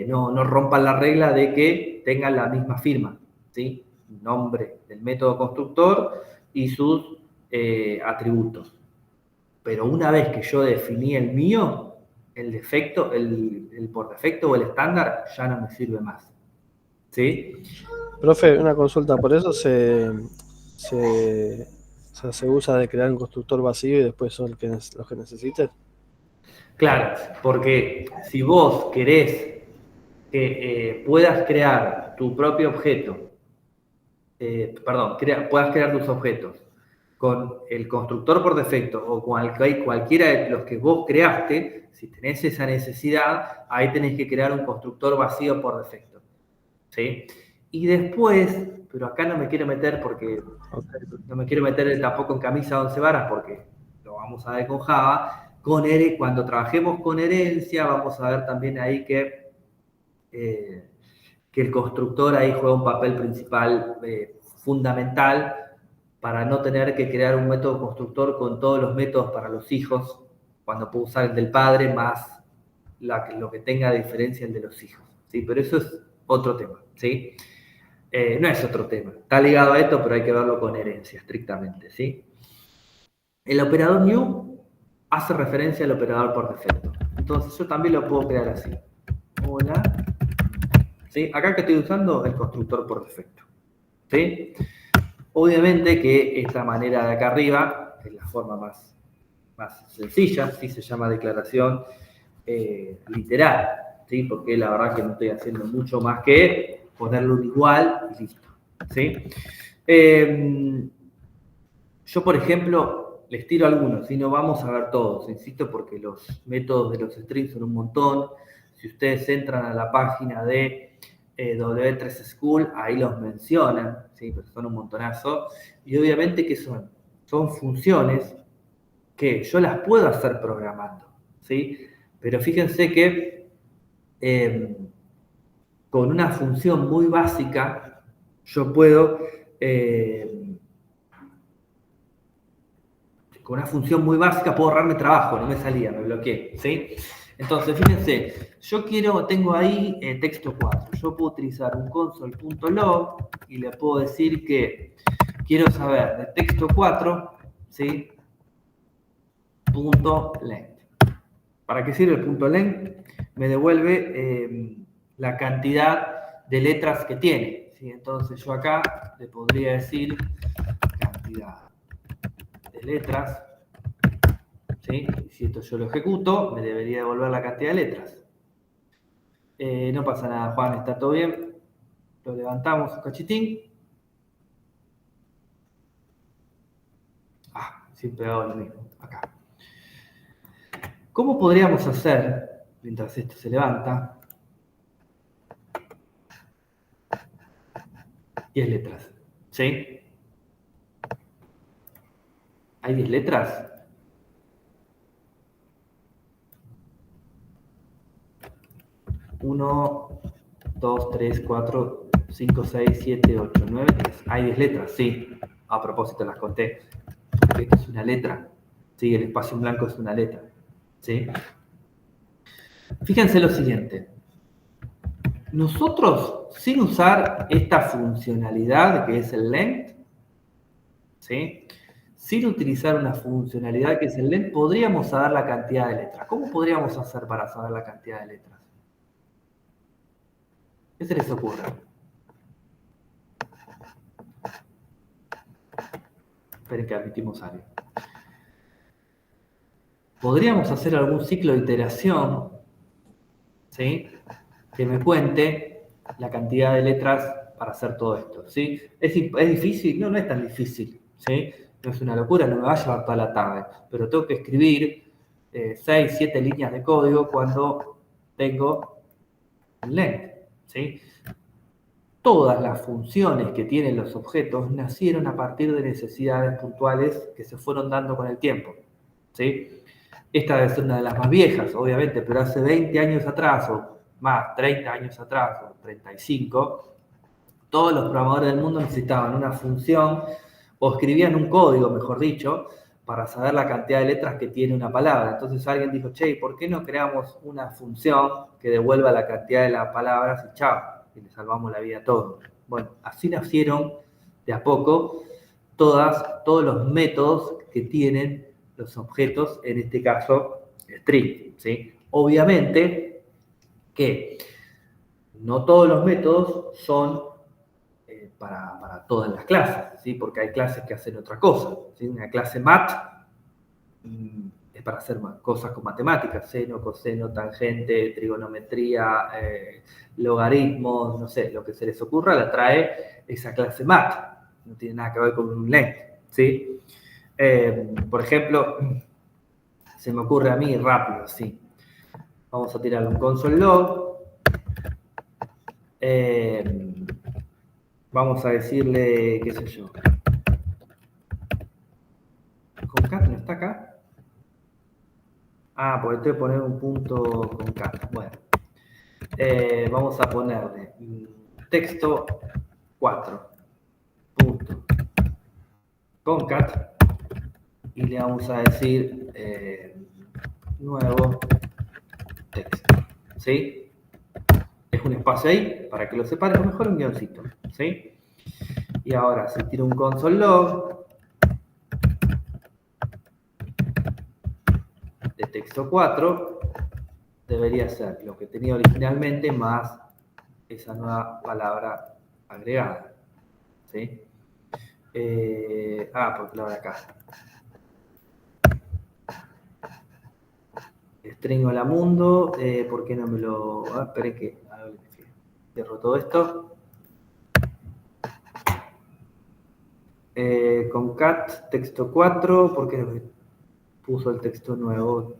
no rompan la regla de que tengan la misma firma, ¿sí? Nombre del método constructor y sus atributos. Pero una vez que yo definí el mío, el defecto, el por defecto o el estándar ya no me sirve más. ¿Sí? Profe, una consulta, por eso se usa de crear un constructor vacío y después son los que necesites. Claro, porque si vos querés que puedas crear tu propio objeto, puedas crear tus objetos con el constructor por defecto o con cualquiera de los que vos creaste, si tenés esa necesidad, ahí tenés que crear un constructor vacío por defecto. ¿Sí? Y después, pero acá no me quiero meter porque no me quiero meter tampoco en camisa 11 varas porque lo vamos a ver con Java. Cuando trabajemos con herencia, vamos a ver también ahí que el constructor ahí juega un papel principal fundamental para no tener que crear un método constructor con todos los métodos para los hijos, cuando puedo usar el del padre más lo que tenga diferencia el de los hijos. ¿Sí? Pero eso es otro tema. ¿Sí? No es otro tema. Está ligado a esto, pero hay que verlo con herencia, estrictamente. ¿Sí? El operador new hace referencia al operador por defecto. Entonces yo también lo puedo crear así. Hola. ¿Sí? Acá que estoy usando el constructor por defecto. ¿Sí? Obviamente que esta manera de acá arriba es la forma más sencilla, ¿sí? Se llama declaración literal, ¿sí? Porque la verdad que no estoy haciendo mucho más que ponerle un igual y listo. ¿Sí? Yo, por ejemplo, les tiro algunos, si no vamos a ver todos, insisto, porque los métodos de los strings son un montón. Si ustedes entran a la página de W3 School, ahí los mencionan, ¿sí? Pero son un montonazo. Y obviamente, ¿qué son? Son funciones que yo las puedo hacer programando, ¿sí? Pero fíjense que con una función muy básica, yo puedo... con una función muy básica puedo ahorrarme trabajo, no me salía, me bloqueé, ¿sí? Entonces, fíjense, tengo ahí texto 4. Yo puedo utilizar un console.log y le puedo decir que quiero saber de texto 4, ¿sí? .length. ¿Para qué sirve el punto length? Me devuelve la cantidad de letras que tiene, ¿sí? Entonces yo acá le podría decir cantidad de letras, ¿sí? Si esto yo lo ejecuto, me debería devolver la cantidad de letras. No pasa nada, Juan, está todo bien. Lo levantamos un cachitín. Siempre hago lo mismo, acá. ¿Cómo podríamos hacer, mientras esto se levanta? 10 letras. ¿Sí? ¿Hay 10 letras? Uno, 2, 3, 4, 5, 6, 7, 8, 9, 10. ¿Hay 10 letras? Sí. A propósito las conté. Porque esto es una letra. Sí, el espacio en blanco es una letra. ¿Sí? Fíjense lo siguiente. Nosotros, sin usar esta funcionalidad que es el length, ¿sí? Sin utilizar una funcionalidad que es el length, podríamos saber la cantidad de letras. ¿Cómo podríamos hacer para saber la cantidad de letras? ¿Qué se les ocurre? Esperen que admitimos algo. Podríamos hacer algún ciclo de iteración, ¿sí? Que me cuente la cantidad de letras para hacer todo esto, ¿sí? ¿Es difícil? No, no es tan difícil, ¿sí? No es una locura, no me va a llevar toda la tarde, pero tengo que escribir 6, 7 líneas de código cuando tengo un length, ¿sí? Todas las funciones que tienen los objetos nacieron a partir de necesidades puntuales que se fueron dando con el tiempo, ¿sí? Esta debe ser una de las más viejas, obviamente, pero hace 20 años atrás, o más, 30 años atrás, o 35, todos los programadores del mundo necesitaban una función, o escribían un código, mejor dicho, para saber la cantidad de letras que tiene una palabra. Entonces alguien dijo, che, ¿por qué no creamos una función que devuelva la cantidad de las palabras y chao, y le salvamos la vida a todos? Bueno, así nacieron de a poco todos los métodos que tienen los objetos, en este caso, string, ¿sí? Obviamente que no todos los métodos son para todas las clases, ¿sí? Porque hay clases que hacen otra cosa, ¿sí? Una clase mat es para hacer cosas con matemáticas, seno, coseno, tangente, trigonometría, logaritmos, no sé, lo que se les ocurra, la trae esa clase mat, no tiene nada que ver con un length, ¿sí? Por ejemplo, se me ocurre a mí rápido, sí. Vamos a tirar un console log. Vamos a decirle, qué sé yo. ¿Concat no está acá? Ah, porque tengo que poner un punto concat. Bueno. Vamos a ponerle texto 4. Punto. Concat. Y le vamos a decir nuevo texto, ¿sí? Es un espacio ahí, para que lo separe, o mejor un guioncito, ¿sí? Y ahora, si tiro un console log de texto 4, debería ser lo que tenía originalmente más esa nueva palabra agregada, ¿sí? Porque la hora acá. String hola mundo, ¿por qué no me lo...? Esperen que... Cierro todo esto. Concat texto 4, ¿por qué no me puso el texto nuevo?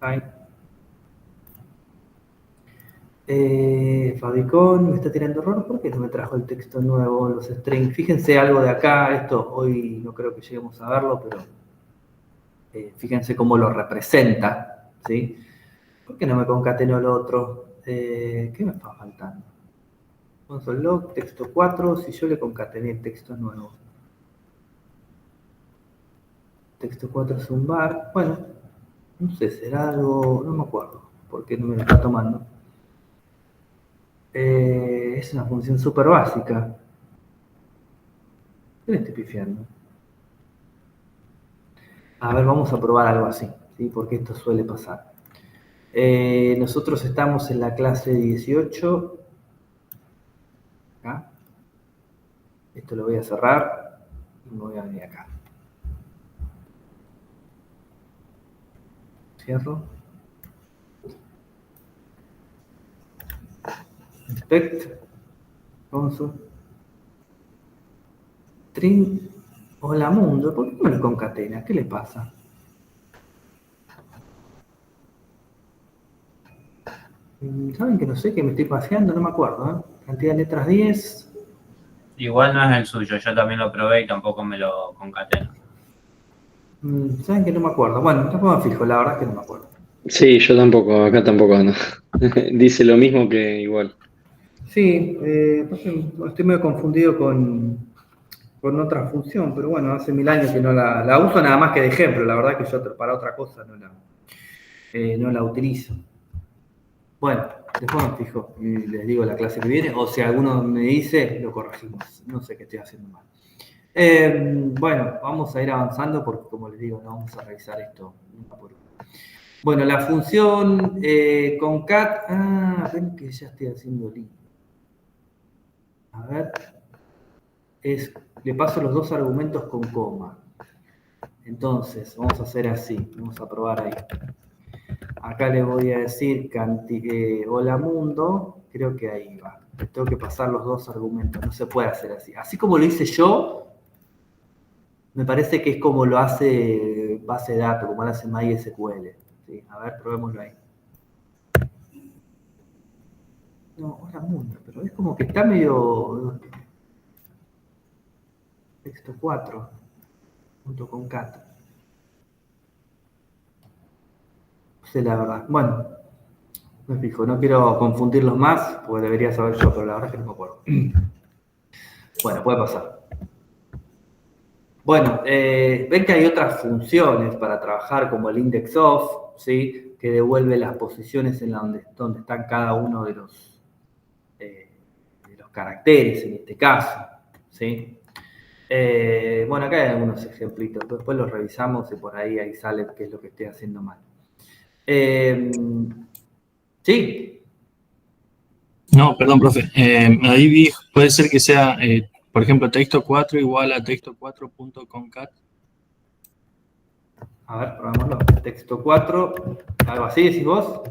Ahí. Favicon me está tirando error, ¿por qué no me trajo el texto nuevo, los strings? Fíjense algo de acá, esto hoy no creo que lleguemos a verlo, pero fíjense cómo lo representa, ¿sí? ¿Por qué no me concatenó el otro? ¿Qué me está faltando? Console log, texto 4, si yo le concatené el texto nuevo. Texto 4 es un var, bueno, no sé, será algo, no me acuerdo, porque no me lo está tomando. Es una función súper básica. ¿Qué le estoy pifiando? A ver, vamos a probar algo así, ¿sí? Porque esto suele pasar. Nosotros estamos en la clase 18. Acá. Esto lo voy a cerrar y me voy a venir acá. Cierro. Inspect. Console. String. Hola mundo. ¿Por qué no me concatena? ¿Qué le pasa? ¿Saben que no sé, que me estoy paseando? No me acuerdo, ¿eh? Cantidad de letras 10. Igual no es el suyo, yo también lo probé y tampoco me lo concateno. ¿Saben que no me acuerdo? Bueno, tampoco me fijo, la verdad es que no me acuerdo. Sí, yo tampoco, acá tampoco ando. Dice lo mismo que igual. Sí, estoy medio confundido con otra función, pero bueno, hace 1000 años que no la uso nada más que de ejemplo. La verdad que yo para otra cosa no la utilizo. Bueno, después me fijo y les digo la clase que viene, o si alguno me dice, lo corregimos. No sé qué estoy haciendo mal. Bueno, vamos a ir avanzando porque, como les digo, no vamos a revisar esto una por una. Bueno, la función concat. Ven que ya estoy haciendo link. A ver. Le paso los dos argumentos con coma. Entonces, vamos a hacer así. Vamos a probar ahí. Acá le voy a decir hola mundo. Creo que ahí va. Le tengo que pasar los dos argumentos. No se puede hacer así. Así como lo hice yo, me parece que es como lo hace base de datos, como lo hace MySQL. ¿Sí? A ver, probémoslo ahí. No, hola mundo, pero es como que está medio texto 4 junto con cat. No sé la verdad. Bueno, me fijo, no quiero confundirlos más, porque debería saber yo, pero la verdad es que no me acuerdo. Bueno, puede pasar. Bueno, ven que hay otras funciones para trabajar, como el index of, ¿sí? Que devuelve las posiciones en donde están cada uno de los caracteres, en este caso, ¿sí? Bueno, acá hay algunos ejemplitos, después los revisamos y por ahí sale qué es lo que estoy haciendo mal. ¿Sí? No, perdón, profe. Ahí vi, puede ser que sea, por ejemplo, texto 4 igual a texto 4.concat. A ver, probámoslo. Texto 4, algo así decís vos.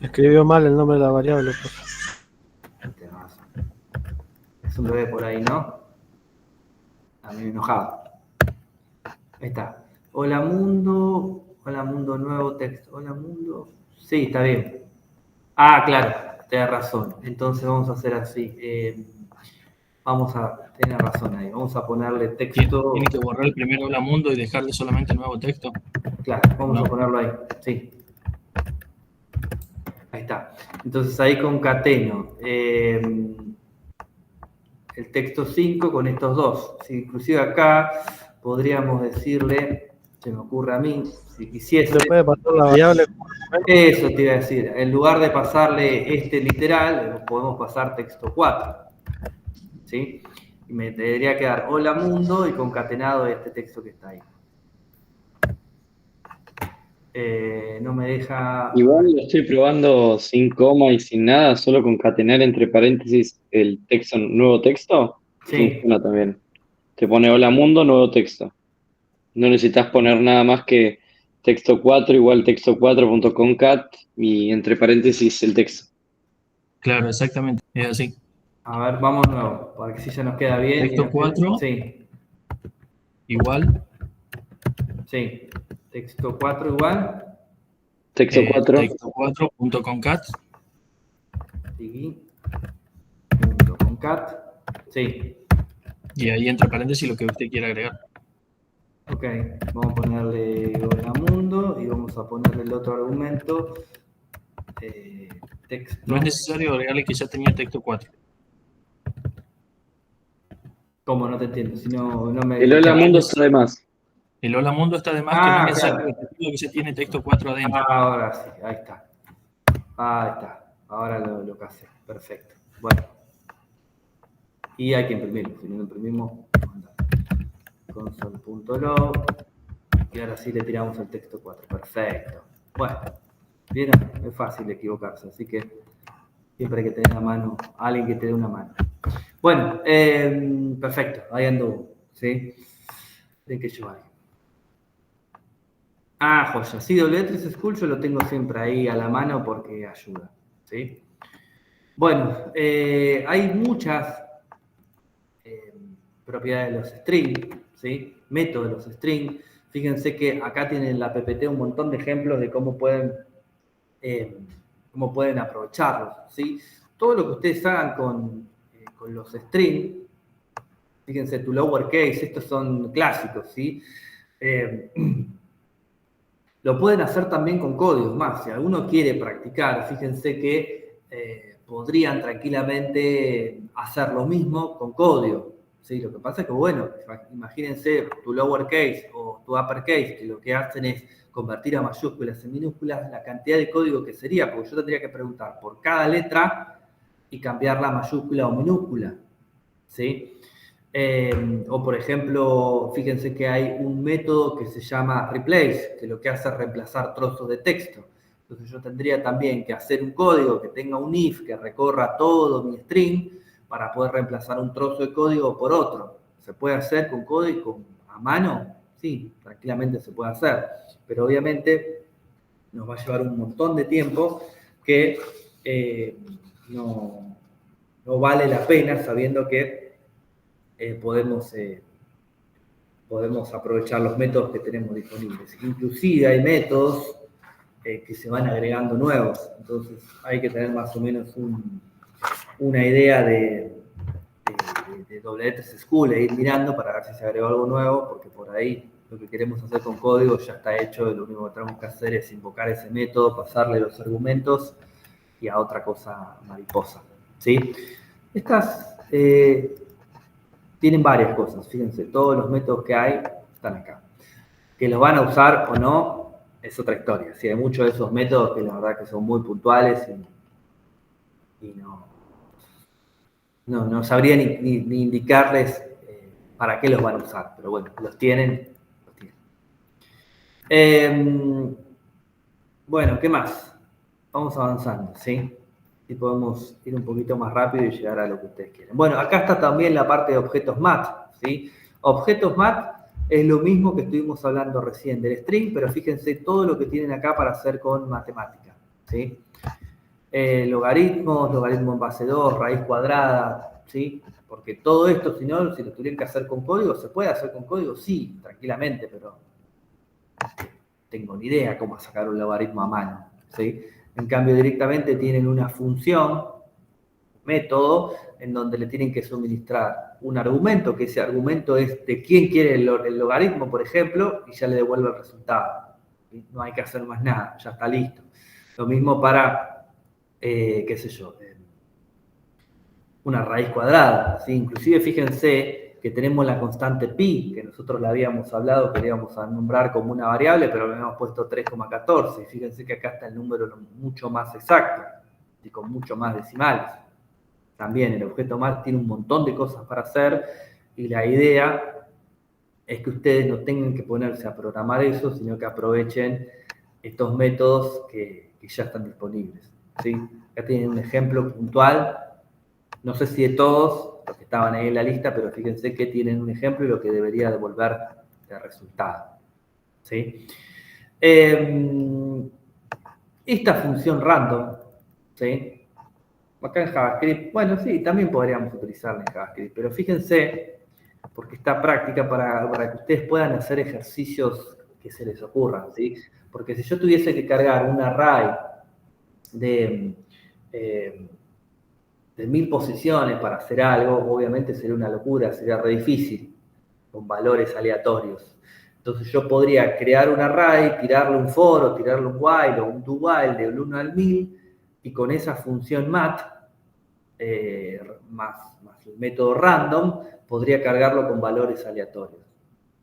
Escribió mal el nombre de la variable, profe. Es un bebé por ahí, ¿no? A mí enojado. Ahí está. Hola mundo nuevo texto. Hola mundo. Sí, está bien. Claro, tenés razón. Entonces vamos a hacer así. Tener razón ahí. Vamos a ponerle texto. Tiene que borrar el primero hola mundo y dejarle solamente nuevo texto. Claro, vamos a ponerlo ahí. Sí. Ahí está. Entonces ahí concateno el texto 5 con estos dos. Si inclusive acá podríamos decirle, se me ocurre a mí, si quisiese. Se puede pasar la variable. Eso te iba a decir. En lugar de pasarle este literal, podemos pasar texto 4. ¿Sí? Y me debería quedar hola mundo y concatenado este texto que está ahí. No me deja... Igual lo estoy probando sin coma y sin nada, solo concatenar entre paréntesis el texto, nuevo texto, y Sí. funciona también. Te pone hola mundo, nuevo texto. No necesitas poner nada más que texto 4 igual texto 4.concat y entre paréntesis el texto. Claro, exactamente. Es así. A ver, vamos nuevo, para que si ya nos queda bien. Texto 4. Sí. Igual. Sí. Texto 4 igual. Texto 4. Texto 4.concat. Sí. Punto concat. Sí. Y ahí entre paréntesis lo que usted quiera agregar. Ok, vamos a ponerle hola mundo y vamos a ponerle el otro argumento. Texto. No es necesario agregarle que ya tenía texto 4. ¿Cómo? No te entiendo. Si no me... El hola mundo está de más. El hola mundo está de más, que no es necesario claro. que ya tiene texto 4 adentro. Ahora sí, ahí está. Ahí está. Ahora lo casé. Perfecto. Bueno. Y hay que imprimirlo. Si no lo imprimimos, console.log. Y ahora sí le tiramos el texto 4. Perfecto. Bueno. ¿Vieron? Es fácil equivocarse. Así que siempre hay que tener a mano alguien que te dé una mano. Bueno, perfecto. Ahí anduvo. ¿Sí? ¿De qué yo hay? Joya. Sí, W3 School yo lo tengo siempre ahí a la mano porque ayuda. ¿Sí? Bueno, hay muchas propiedades de los strings, ¿sí? métodos de los strings. Fíjense que acá tienen en la PPT un montón de ejemplos de cómo pueden aprovecharlos, ¿sí? Todo lo que ustedes hagan con los strings, fíjense, to lowercase, estos son clásicos, ¿sí? Lo pueden hacer también con códigos más. Si alguno quiere practicar, fíjense que podrían tranquilamente hacer lo mismo con código, ¿sí? Lo que pasa es que, bueno, imagínense tu lowercase o tu uppercase, que lo que hacen es convertir a mayúsculas en minúsculas, la cantidad de código que sería, porque yo tendría que preguntar por cada letra y cambiarla a mayúscula o minúscula, ¿sí? O por ejemplo, fíjense que hay un método que se llama replace, que lo que hace es reemplazar trozos de texto. Entonces yo tendría también que hacer un código que tenga un if que recorra todo mi string para poder reemplazar un trozo de código por otro. ¿Se puede hacer con código a mano? Sí, tranquilamente se puede hacer. Pero obviamente nos va a llevar un montón de tiempo que no vale la pena, sabiendo que podemos aprovechar los métodos que tenemos disponibles. Inclusive hay métodos que se van agregando nuevos, entonces hay que tener más o menos una idea de W3 School e ir mirando para ver si se agregó algo nuevo, porque por ahí lo que queremos hacer con código ya está hecho, y lo único que tenemos que hacer es invocar ese método, pasarle los argumentos y a otra cosa mariposa, ¿sí? Estas tienen varias cosas, fíjense, todos los métodos que hay están acá. Que los van a usar o no es otra historia. Sí, hay muchos de esos métodos que la verdad que son muy puntuales y no sabría ni indicarles para qué los van a usar, pero bueno, los tienen. Bueno, ¿qué más? Vamos avanzando, ¿sí? Y podemos ir un poquito más rápido y llegar a lo que ustedes quieren. Bueno, acá está también la parte de objetos mat, ¿sí? Objetos mat es lo mismo que estuvimos hablando recién del string, pero fíjense todo lo que tienen acá para hacer con matemática, ¿sí? Logaritmos en base 2, raíz cuadrada, ¿sí? Porque todo esto, si lo tuvieran que hacer con código, ¿se puede hacer con código? Sí, tranquilamente, pero no tengo ni idea cómo sacar un logaritmo a mano, ¿sí? En cambio, directamente tienen una función, método, en donde le tienen que suministrar un argumento, que ese argumento es de quién quiere el logaritmo, por ejemplo, y ya le devuelve el resultado. No hay que hacer más nada, ya está listo. Lo mismo para, qué sé yo, una raíz cuadrada, ¿sí? Inclusive fíjense que tenemos la constante pi, que nosotros la habíamos hablado, que le íbamos a nombrar como una variable, pero le habíamos puesto 3,14. Y fíjense que acá está el número mucho más exacto y con mucho más decimales. También el objeto mat tiene un montón de cosas para hacer y la idea es que ustedes no tengan que ponerse a programar eso, sino que aprovechen estos métodos que ya están disponibles, ¿sí? Acá tienen un ejemplo puntual, no sé si de todos los que estaban ahí en la lista, pero fíjense que tienen un ejemplo y lo que debería devolver de resultado, ¿sí? Esta función random, ¿sí? Acá en JavaScript, bueno, sí, también podríamos utilizarla en JavaScript, pero fíjense, porque está práctica para que ustedes puedan hacer ejercicios que se les ocurran, ¿sí? Porque si yo tuviese que cargar un array de 1000 posiciones para hacer algo, obviamente sería una locura, sería re difícil, con valores aleatorios. Entonces yo podría crear un array, tirarle un for, o tirarle un while, o un do while del 1 al 1000, y con esa función mat, más el método random, podría cargarlo con valores aleatorios,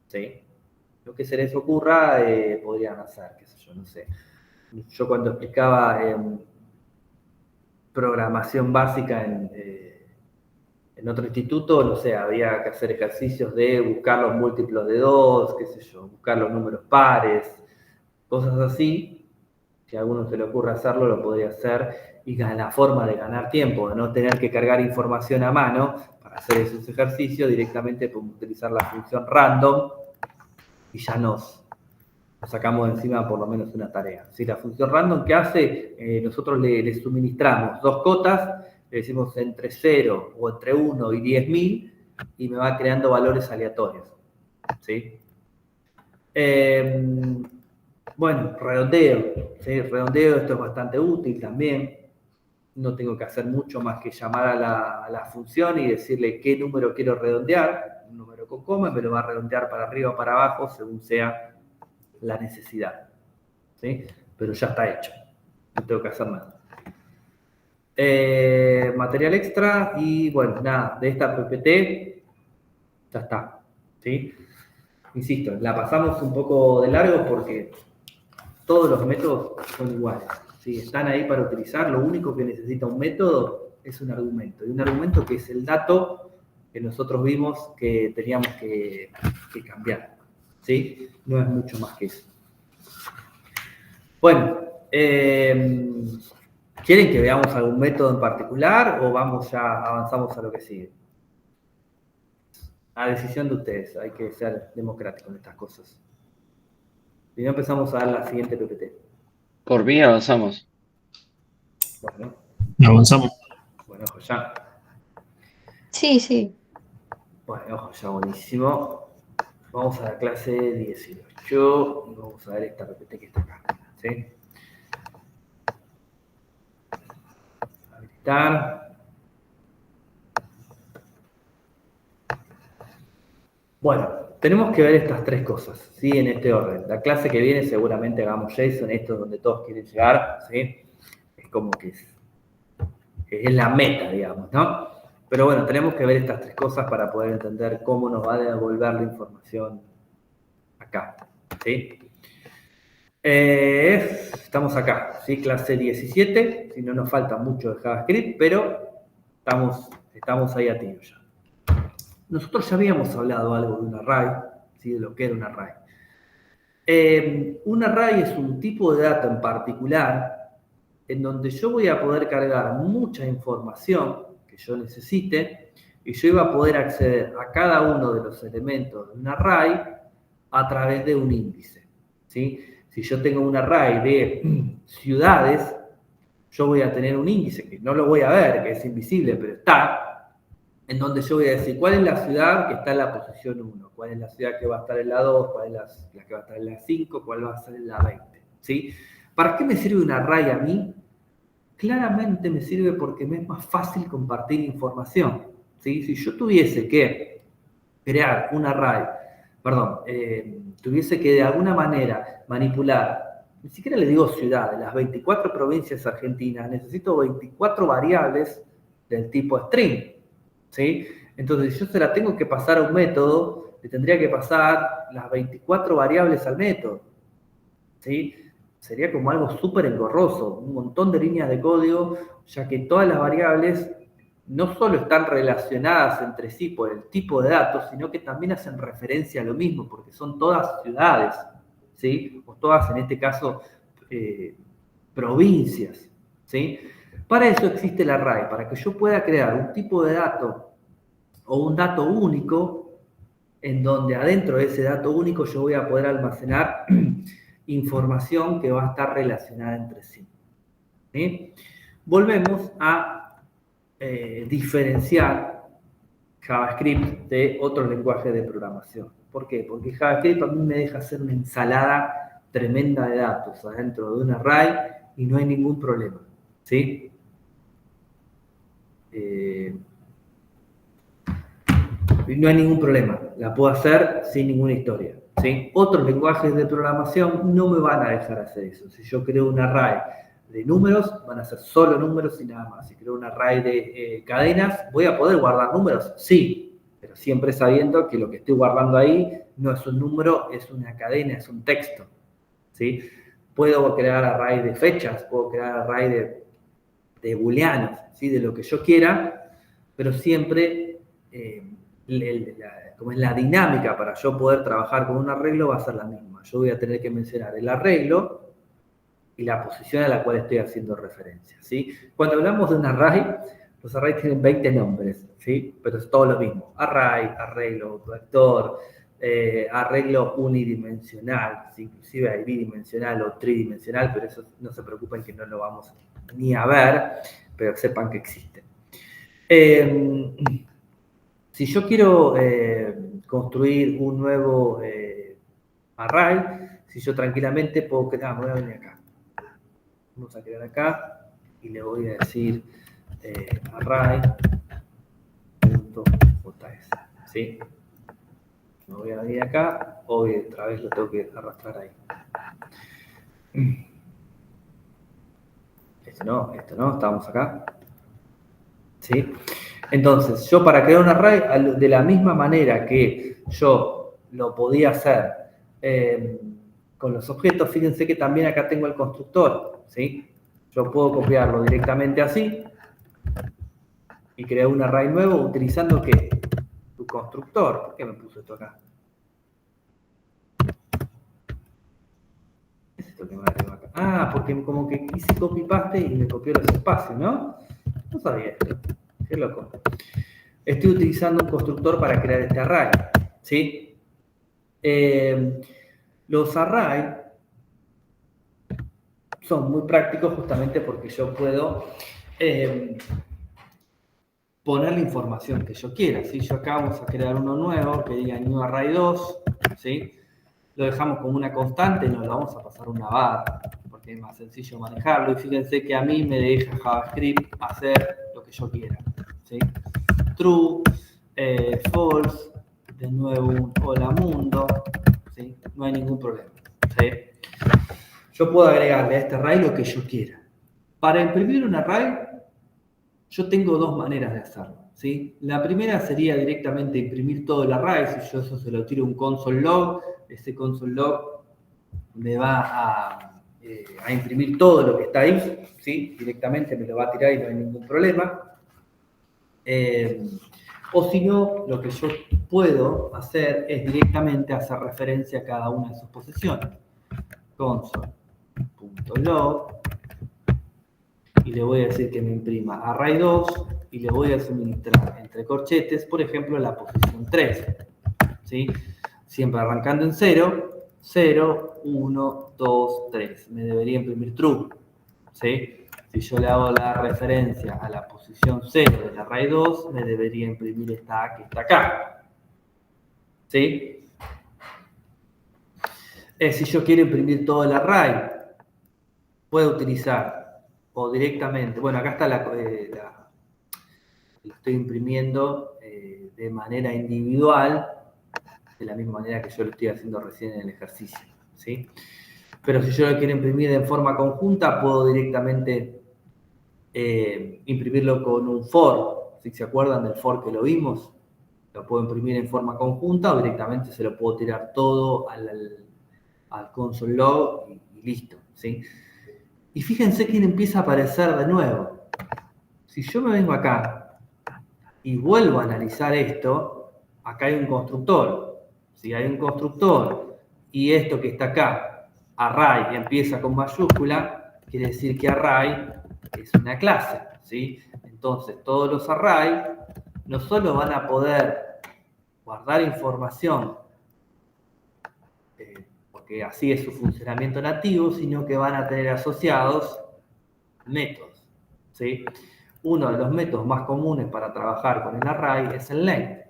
¿sí? Lo que se les ocurra, podrían hacer, qué sé yo, no sé. Yo cuando explicaba programación básica en otro instituto, no sé, había que hacer ejercicios de buscar los múltiplos de 2, qué sé yo, buscar los números pares, cosas así. Si a alguno se le ocurre hacerlo, lo podría hacer, y la forma de ganar tiempo, de no tener que cargar información a mano para hacer esos ejercicios, directamente podemos utilizar la función random y ya nos sacamos de encima por lo menos una tarea. Si la función random, ¿qué hace? Nosotros le suministramos dos cotas, le decimos entre 0 o entre 1 y 10.000, y me va creando valores aleatorios, ¿sí? Bueno, redondeo, ¿sí? Redondeo, esto es bastante útil también. No tengo que hacer mucho más que llamar a la función y decirle qué número quiero redondear, un número con coma, me lo va a redondear para arriba o para abajo según sea la necesidad, ¿sí? Pero ya está hecho, no tengo que hacer nada. Material extra y bueno, nada, de esta PPT ya está, ¿sí? Insisto, la pasamos un poco de largo porque todos los métodos son iguales, ¿sí? Están ahí para utilizar, lo único que necesita un método es un argumento, y un argumento que es el dato que nosotros vimos que teníamos que cambiar, ¿sí? No es mucho más que eso. Bueno, ¿quieren que veamos algún método en particular o avanzamos a lo que sigue? A decisión de ustedes, hay que ser democrático en estas cosas. Primero empezamos a dar la siguiente PPT. Por mí avanzamos. Bueno, Avanzamos. bueno, ojo ya. Sí, sí. Bueno, ojo ya, buenísimo. Vamos a la clase 18 y vamos a ver esta PPT que está acá, ¿sí? Habilitar. Bueno, tenemos que ver estas tres cosas, ¿sí? En este orden. La clase que viene seguramente hagamos JSON, esto es donde todos quieren llegar, ¿sí? Es como que es la meta, digamos, ¿no? Pero bueno, tenemos que ver estas tres cosas para poder entender cómo nos va a devolver la información acá, ¿sí? Estamos acá, ¿sí? Clase 17, si no nos falta mucho de JavaScript, pero estamos ahí a tiro ya. Nosotros ya habíamos hablado algo de un array, ¿sí? De lo que era un array. Un array es un tipo de dato en particular en donde yo voy a poder cargar mucha información que yo necesite y yo iba a poder acceder a cada uno de los elementos de un array a través de un índice, ¿sí? Si yo tengo un array de ciudades, yo voy a tener un índice que no lo voy a ver, que es invisible, pero está, en donde yo voy a decir cuál es la ciudad que está en la posición 1, cuál es la ciudad que va a estar en la 2, cuál es la que va a estar en la 5, cuál va a estar en la 20, ¿sí? ¿Para qué me sirve un array a mí? Claramente me sirve porque me es más fácil compartir información, ¿sí? Si yo tuviese que crear un array, tuviese que de alguna manera manipular, ni siquiera le digo ciudades, las 24 provincias argentinas, necesito 24 variables del tipo string, ¿sí? Entonces, si yo se la tengo que pasar a un método, le tendría que pasar las 24 variables al método, ¿sí? Sería como algo súper engorroso, un montón de líneas de código, ya que todas las variables no solo están relacionadas entre sí por el tipo de datos, sino que también hacen referencia a lo mismo, porque son todas ciudades, ¿sí? O todas, en este caso, provincias, ¿sí? Para eso existe el array, para que yo pueda crear un tipo de dato o un dato único, en donde adentro de ese dato único yo voy a poder almacenar información que va a estar relacionada entre sí, ¿sí? Volvemos a diferenciar JavaScript de otros lenguajes de programación. ¿Por qué? Porque JavaScript a mí me deja hacer una ensalada tremenda de datos adentro de un array y no hay ningún problema, ¿sí? No hay ningún problema, la puedo hacer sin ninguna historia, ¿sí? Otros lenguajes de programación no me van a dejar hacer eso. Si yo creo un array de números, van a ser solo números y nada más. Si creo un array de cadenas, ¿voy a poder guardar números? Sí, pero siempre sabiendo que lo que estoy guardando ahí no es un número, es una cadena, es un texto, ¿sí? Puedo crear array de fechas, puedo crear array de booleanos, ¿sí? De lo que yo quiera, pero siempre como es la dinámica para yo poder trabajar con un arreglo va a ser la misma. Yo voy a tener que mencionar el arreglo y la posición a la cual estoy haciendo referencia, ¿sí? Cuando hablamos de un array, los arrays tienen 20 nombres, ¿sí? Pero es todo lo mismo. Array, arreglo, vector, arreglo unidimensional, ¿sí? Inclusive hay bidimensional o tridimensional, pero eso no se preocupen que no lo vamos ni a ver, pero sepan que existe. Si yo quiero construir un nuevo array, si yo tranquilamente puedo crear, voy a venir acá. Vamos a crear acá y le voy a decir array.js, ¿sí? Me voy a venir acá, hoy otra vez lo tengo que arrastrar ahí. Esto no, estamos acá. ¿Sí? Entonces, yo para crear un array, de la misma manera que yo lo podía hacer con los objetos, fíjense que también acá tengo el constructor, ¿sí? Yo puedo copiarlo directamente así y crear un array nuevo utilizando ¿qué? Tu constructor. ¿Por qué me puso esto acá? ¿Qué es esto que me agrego acá? Ah, porque como que hice copy-paste y me copió los espacios, ¿no? No sabía esto. Qué loco. Estoy utilizando un constructor para crear este array, ¿sí? Los arrays son muy prácticos justamente porque yo puedo poner la información que yo quiera, ¿sí? Yo acá vamos a crear uno nuevo que diga new array 2, ¿sí? Lo dejamos como una constante y nos lo vamos a pasar una barra porque es más sencillo manejarlo. Y fíjense que a mí me deja JavaScript hacer lo que yo quiera, ¿sí? True, false, de nuevo un hola mundo, ¿sí? No hay ningún problema, ¿sí? Yo puedo agregarle a este array lo que yo quiera. Para imprimir un array, yo tengo dos maneras de hacerlo, ¿sí? La primera sería directamente imprimir todo el array. Si yo eso se lo tiro a un console log, ese console log me va a imprimir todo lo que está ahí, ¿sí? Directamente me lo va a tirar y no hay ningún problema. O si no, lo que yo puedo hacer es directamente hacer referencia a cada una de sus posiciones. Console.log y le voy a decir que me imprima array 2 y le voy a suministrar entre corchetes, por ejemplo, la posición 3, ¿sí? Siempre arrancando en 0, 0, 1, 2, 3. Me debería imprimir true, ¿sí? Si yo le hago la referencia a la posición 0 del array 2, me debería imprimir esta A que está acá, ¿sí? Si yo quiero imprimir todo el array, puedo utilizar o directamente, bueno, acá está lo estoy imprimiendo de manera individual, de la misma manera que yo lo estoy haciendo recién en el ejercicio, ¿sí? Pero si yo lo quiero imprimir en forma conjunta, puedo directamente imprimirlo con un for. Si se acuerdan del for que lo vimos, lo puedo imprimir en forma conjunta o directamente se lo puedo tirar todo al console log y listo, ¿sí? Y fíjense quién empieza a aparecer de nuevo. Si yo me vengo acá y vuelvo a analizar esto, acá hay un constructor. Si hay un constructor y esto que está acá, array, empieza con mayúscula, quiere decir que array es una clase, ¿sí? Entonces, todos los arrays no solo van a poder guardar información, porque así es su funcionamiento nativo, sino que van a tener asociados métodos, ¿sí? Uno de los métodos más comunes para trabajar con el array es el length.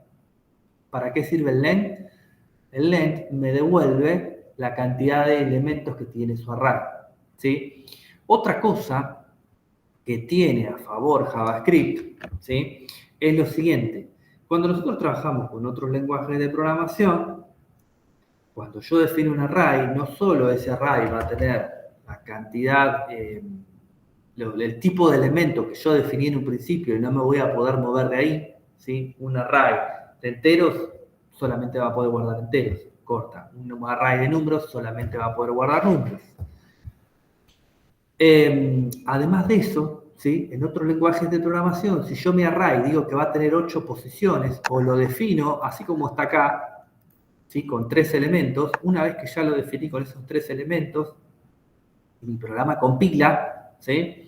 ¿Para qué sirve el length? El length me devuelve la cantidad de elementos que tiene su array, ¿sí? Otra cosa que tiene a favor JavaScript, ¿sí? Es lo siguiente. Cuando nosotros trabajamos con otros lenguajes de programación, cuando yo defino un array, no solo ese array va a tener la cantidad, el tipo de elemento que yo definí en un principio y no me voy a poder mover de ahí, ¿sí? Un array de enteros solamente va a poder guardar enteros, corta. Un array de números solamente va a poder guardar números. Además de eso, ¿sí? En otros lenguajes de programación, si yo mi array digo que va a tener 8 posiciones o lo defino así como está acá, ¿sí? Con 3 elementos, una vez que ya lo definí con esos 3 elementos, mi programa compila, ¿sí?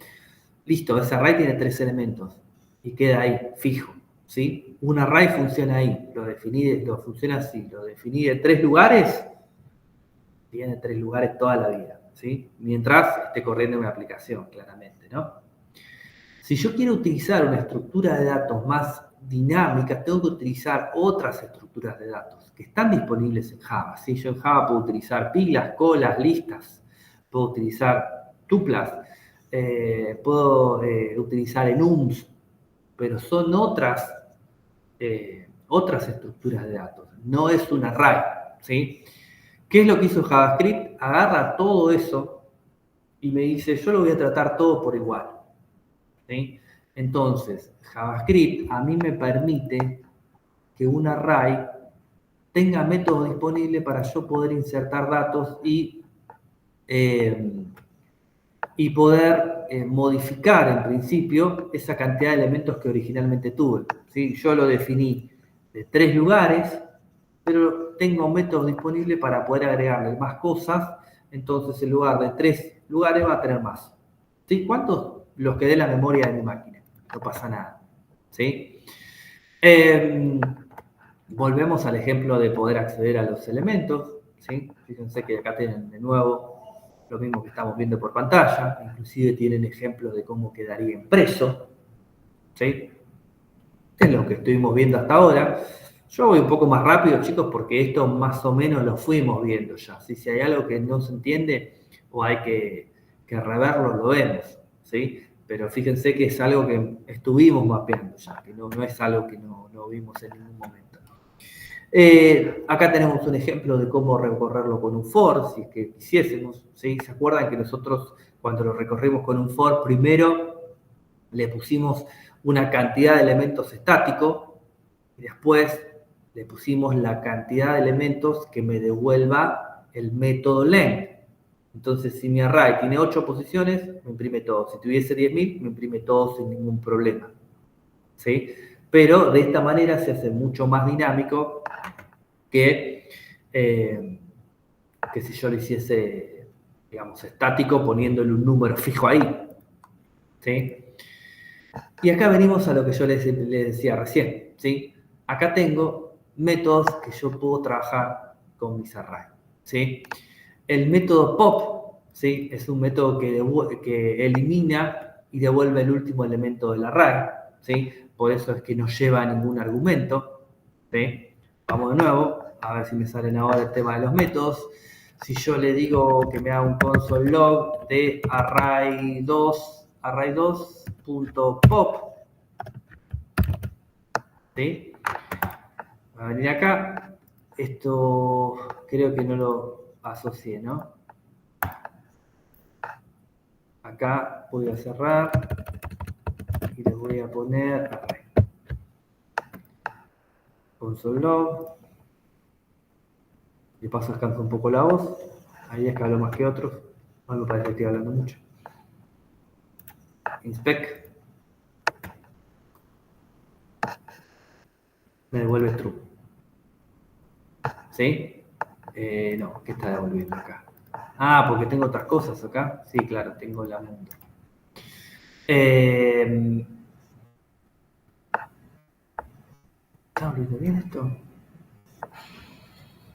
Listo, ese array tiene 3 elementos y queda ahí, fijo, ¿sí? Un array funciona ahí, funciona así, lo definí de 3 lugares, tiene 3 lugares toda la vida, ¿sí? Mientras esté corriendo una aplicación, claramente, ¿no? Si yo quiero utilizar una estructura de datos más dinámica, tengo que utilizar otras estructuras de datos que están disponibles en Java. ¿Sí? Yo en Java puedo utilizar pilas, colas, listas, puedo utilizar tuplas, puedo utilizar enums, pero son otras estructuras de datos. No es un array. ¿Sí? ¿Qué es lo que hizo JavaScript? Agarra todo eso y me dice, yo lo voy a tratar todo por igual. ¿Sí? Entonces, JavaScript a mí me permite que un array tenga métodos disponibles para yo poder insertar datos y poder modificar en principio esa cantidad de elementos que originalmente tuve. ¿Sí? Yo lo definí de 3 lugares, pero tengo métodos disponibles para poder agregarle más cosas, entonces en lugar de 3 lugares va a tener más. ¿Sí? ¿Cuántos? Los que dé la memoria de mi máquina. No pasa nada. ¿Sí? Volvemos al ejemplo de poder acceder a los elementos. ¿Sí? Fíjense que acá tienen de nuevo lo mismo que estamos viendo por pantalla. Inclusive tienen ejemplos de cómo quedaría impreso. ¿Sí? Es lo que estuvimos viendo hasta ahora. Yo voy un poco más rápido, chicos, porque esto más o menos lo fuimos viendo ya. ¿Sí? Si hay algo que no se entiende o hay que reverlo, lo vemos. ¿Sí? Pero fíjense que es algo que estuvimos mapeando ya, que no es algo que no vimos en ningún momento. Acá tenemos un ejemplo de cómo recorrerlo con un for, si es que quisiésemos. ¿Sí? ¿Se acuerdan que nosotros cuando lo recorrimos con un for, primero le pusimos una cantidad de elementos estáticos y después le pusimos la cantidad de elementos que me devuelva el método length? Entonces, si mi array tiene 8 posiciones, me imprime todo. Si tuviese 10.000, me imprime todo sin ningún problema. ¿Sí? Pero de esta manera se hace mucho más dinámico que si yo lo hiciese, digamos, estático, poniéndole un número fijo ahí. ¿Sí? Y acá venimos a lo que yo les decía recién. ¿Sí? Acá tengo métodos que yo puedo trabajar con mis arrays. ¿Sí? El método pop, ¿sí? Es un método que elimina y devuelve el último elemento del array. ¿Sí? Por eso es que no lleva ningún argumento. ¿Sí? Vamos de nuevo, a ver si me salen ahora el tema de los métodos. Si yo le digo que me haga un console log de array2.pop, ¿sí? Va a venir acá. Esto creo que no lo asocié, ¿no? Acá voy a cerrar y les voy a poner array. Console log. De paso descanso un poco la voz. Ahí es que hablo más que otros. No me parece que estoy hablando mucho. Inspect. Me devuelve true. ¿Sí? No, ¿qué está devolviendo acá? Ah, porque tengo otras cosas acá. Sí, claro, tengo la mundo. ¿Está volviendo bien esto?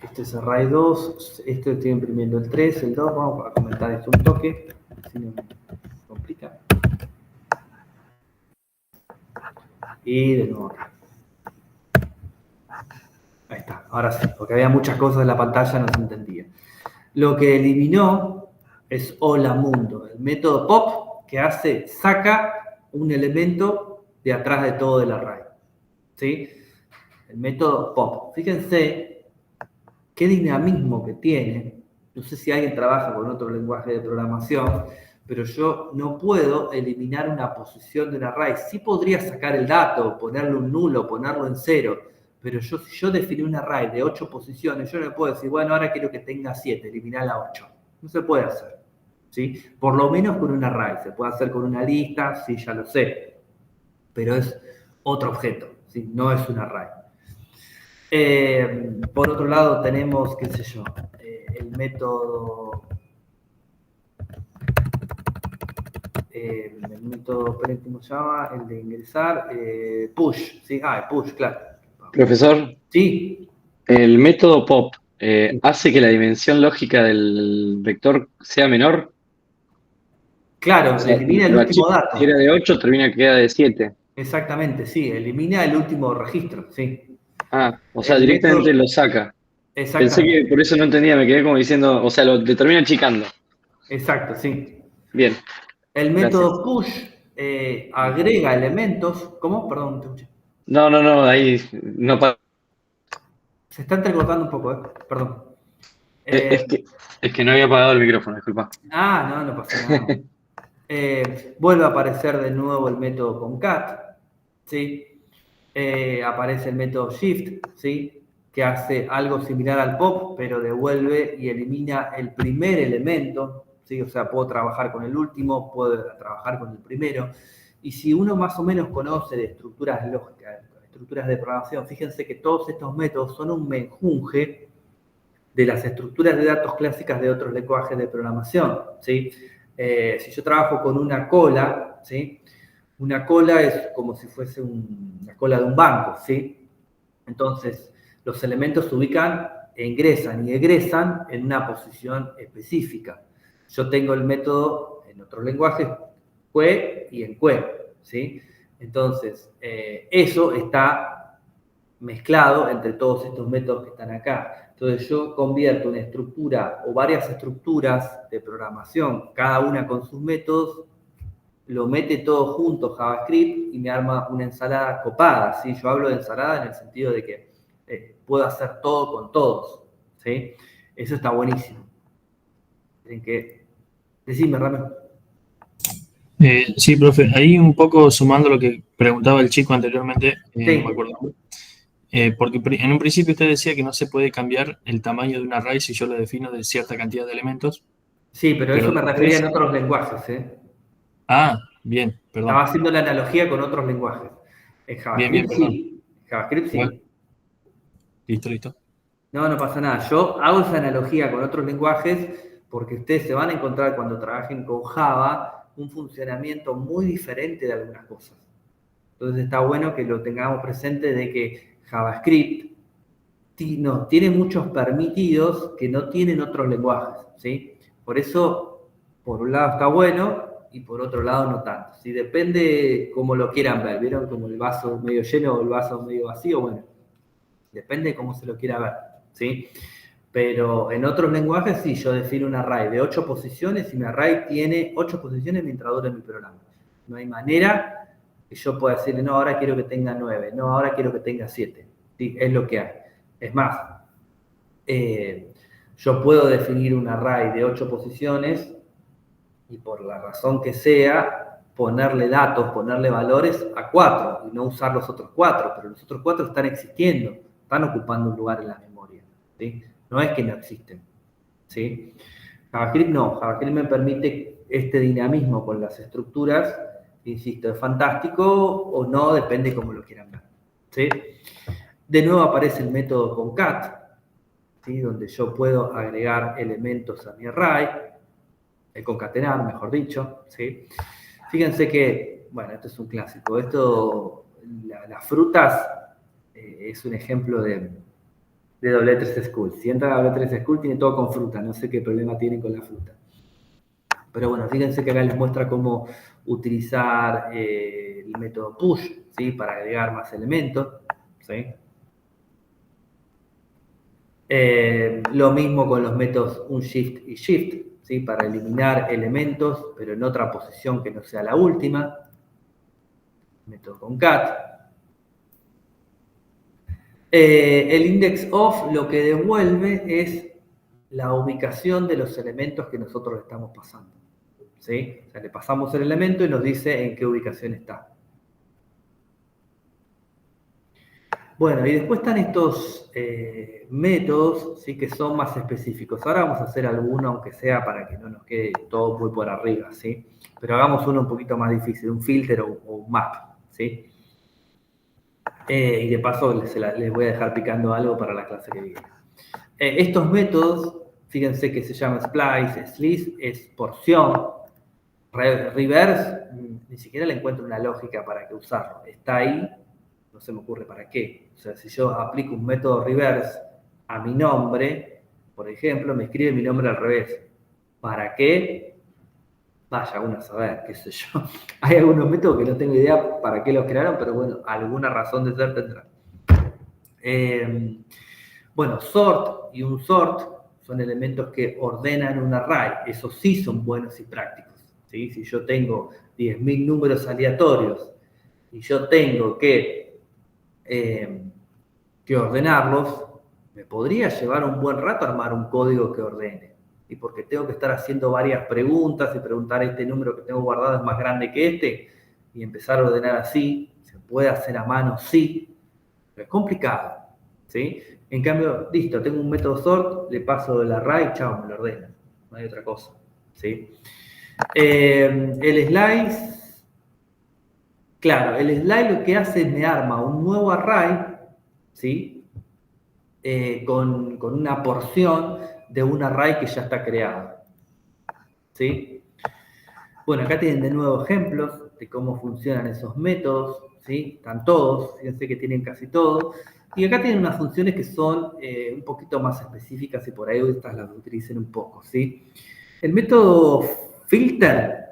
Este es array 2. Esto estoy imprimiendo el 3, el 2. Vamos a comentar esto un toque. Si no me complica. Y de nuevo acá. Ahí está, ahora sí, porque había muchas cosas en la pantalla, no se entendía. Lo que eliminó es hola mundo, el método pop que saca un elemento de atrás de todo el array. ¿Sí? El método pop. Fíjense qué dinamismo que tiene. No sé si alguien trabaja con otro lenguaje de programación, pero yo no puedo eliminar una posición de un array. Sí podría sacar el dato, ponerle un nulo, ponerlo en 0. Pero si yo definí un array de 8 posiciones, yo no puedo decir, bueno, ahora quiero que tenga 7, eliminar la 8. No se puede hacer. ¿Sí? Por lo menos con un array. Se puede hacer con una lista, sí, ya lo sé. Pero es otro objeto, ¿sí? No es un array. Por otro lado tenemos, qué sé yo, el método... ¿cómo se llama? El de ingresar, push. ¿Sí? Push, claro. Profesor, Sí. el método pop hace que la dimensión lógica del vector sea menor. Claro, O sea, elimina el lo último achica. dato. Si era de 8, queda de 7. Exactamente, sí, elimina el último registro, sí. Ah, o sea, El directamente método, lo saca. Pensé exactamente, que por eso no entendía, me quedé como diciendo, o sea, lo termina achicando. exacto, sí. Bien, El gracias. método push agrega elementos, ¿cómo? Perdón, no te escuché. No, ahí no pasa. Se está entrecortando un poco, perdón. Es Eh, que, es que no había apagado el micrófono, disculpa. no pasa nada. Vuelve a aparecer de nuevo el método concat, ¿sí? Aparece el método shift, ¿sí? Que hace algo similar al pop, pero devuelve y elimina el primer elemento, ¿sí? O sea, puedo trabajar con el último, puedo trabajar con el primero. Y si uno más o menos conoce de estructuras lógicas, estructuras de programación, fíjense que todos estos métodos son un menjunje de las estructuras de datos clásicas de otros lenguajes de programación, ¿sí? Si yo trabajo con una cola, ¿sí? Una cola es como si fuese la cola de un banco, ¿sí? Entonces, los elementos se ubican, ingresan y egresan en una posición específica. Yo tengo el método en otros lenguajes, que y en que, ¿sí? Entonces, eso está mezclado entre todos estos métodos que están acá. Entonces yo convierto una estructura o varias estructuras de programación, cada una con sus métodos, lo mete todo junto JavaScript y me arma una ensalada copada, ¿sí? Yo hablo de ensalada en el sentido de que puedo hacer todo con todos, ¿sí? Eso está buenísimo. Tienen que... Decime, Ramiro. Sí, profe, ahí un poco sumando lo que preguntaba el chico anteriormente, no me Sí, acuerdo. Porque en un principio usted decía que no se puede cambiar el tamaño de un array si yo lo defino de cierta cantidad de elementos, sí, pero pero eso me refería en después... otros lenguajes, ¿eh? Ah, bien, Estaba perdón. haciendo la analogía con otros lenguajes. En Bien, JavaScript perdón. sí, en JavaScript Bueno, sí. listo. No pasa nada. Yo hago esa analogía con otros lenguajes porque ustedes se van a encontrar cuando trabajen con Java un funcionamiento muy diferente de algunas cosas. Entonces está bueno que lo tengamos presente de que JavaScript tiene muchos permitidos que no tienen otros lenguajes, ¿sí? Por eso, por un lado está bueno y por otro lado no tanto. ¿Sí? Depende cómo lo quieran ver. ¿Vieron como el vaso medio lleno o el vaso medio vacío? Bueno, depende de cómo se lo quiera ver, ¿sí? Pero en otros lenguajes sí, yo defino un array de 8 posiciones y mi array tiene 8 posiciones mientras dure mi programa. No hay manera que yo pueda decirle, no, ahora quiero que tenga 9, no, ahora quiero que tenga 7. ¿Sí? Es lo que hay. Es más, yo puedo definir un array de 8 posiciones y por la razón que sea, ponerle datos, ponerle valores a 4 y no usar los otros 4, pero los otros 4 están existiendo, están ocupando un lugar en la memoria, ¿sí? No es que no existen, ¿sí? JavaScript no, JavaScript me permite este dinamismo con las estructuras, insisto, es fantástico o no, depende cómo lo quieran ver, ¿sí? De nuevo aparece el método concat, ¿sí? Donde yo puedo agregar elementos a mi array, concatenar, mejor dicho, ¿sí? Fíjense que, bueno, esto es un clásico, las frutas es un ejemplo de W3 School. Si entra a W3 School tiene todo con fruta, no sé qué problema tienen con la fruta. Pero bueno, fíjense que acá les muestra cómo utilizar el método push, ¿sí? Para agregar más elementos, ¿sí? Lo mismo con los métodos unshift y shift, ¿sí? Para eliminar elementos, pero en otra posición que no sea la última. Método concat. El index of lo que devuelve es la ubicación de los elementos que nosotros le estamos pasando, ¿sí? O sea, le pasamos el elemento y nos dice en qué ubicación está. Bueno, y después están estos métodos, ¿sí? Que son más específicos. Ahora vamos a hacer alguno, aunque sea para que no nos quede todo muy por arriba, ¿sí? Pero hagamos uno un poquito más difícil, un filter o un map, ¿sí? Y de paso les voy a dejar picando algo para la clase que viene. Estos métodos, fíjense que se llama splice, slice, es porción. Reverse, ni siquiera le encuentro una lógica para que usarlo. Está ahí, no se me ocurre para qué. O sea, si yo aplico un método reverse a mi nombre, por ejemplo, me escribe mi nombre al revés. ¿Para qué? Vaya uno a saber, qué sé yo. Hay algunos métodos que no tengo idea para qué los crearon, pero bueno, alguna razón de ser tendrán. Bueno, sort y unsort son elementos que ordenan un array. Esos sí son buenos y prácticos, ¿sí? Si yo tengo 10.000 números aleatorios y yo tengo que ordenarlos, me podría llevar un buen rato armar un código que ordene. Y porque tengo que estar haciendo varias preguntas y preguntar este número que tengo guardado es más grande que este y empezar a ordenar así. ¿Se puede hacer a mano? Sí, pero es complicado, ¿sí? En cambio, listo, tengo un método sort, le paso el array, chao, me lo ordena. No hay otra cosa, ¿sí? El slice, claro, el slice lo que hace es me arma un nuevo array, ¿sí? Con una porción de un array que ya está creado, ¿sí? Bueno, acá tienen de nuevo ejemplos de cómo funcionan esos métodos, ¿sí? Están todos, fíjense que tienen casi todo. Y acá tienen unas funciones que son un poquito más específicas y por ahí estas las utilicen un poco, ¿sí? El método filter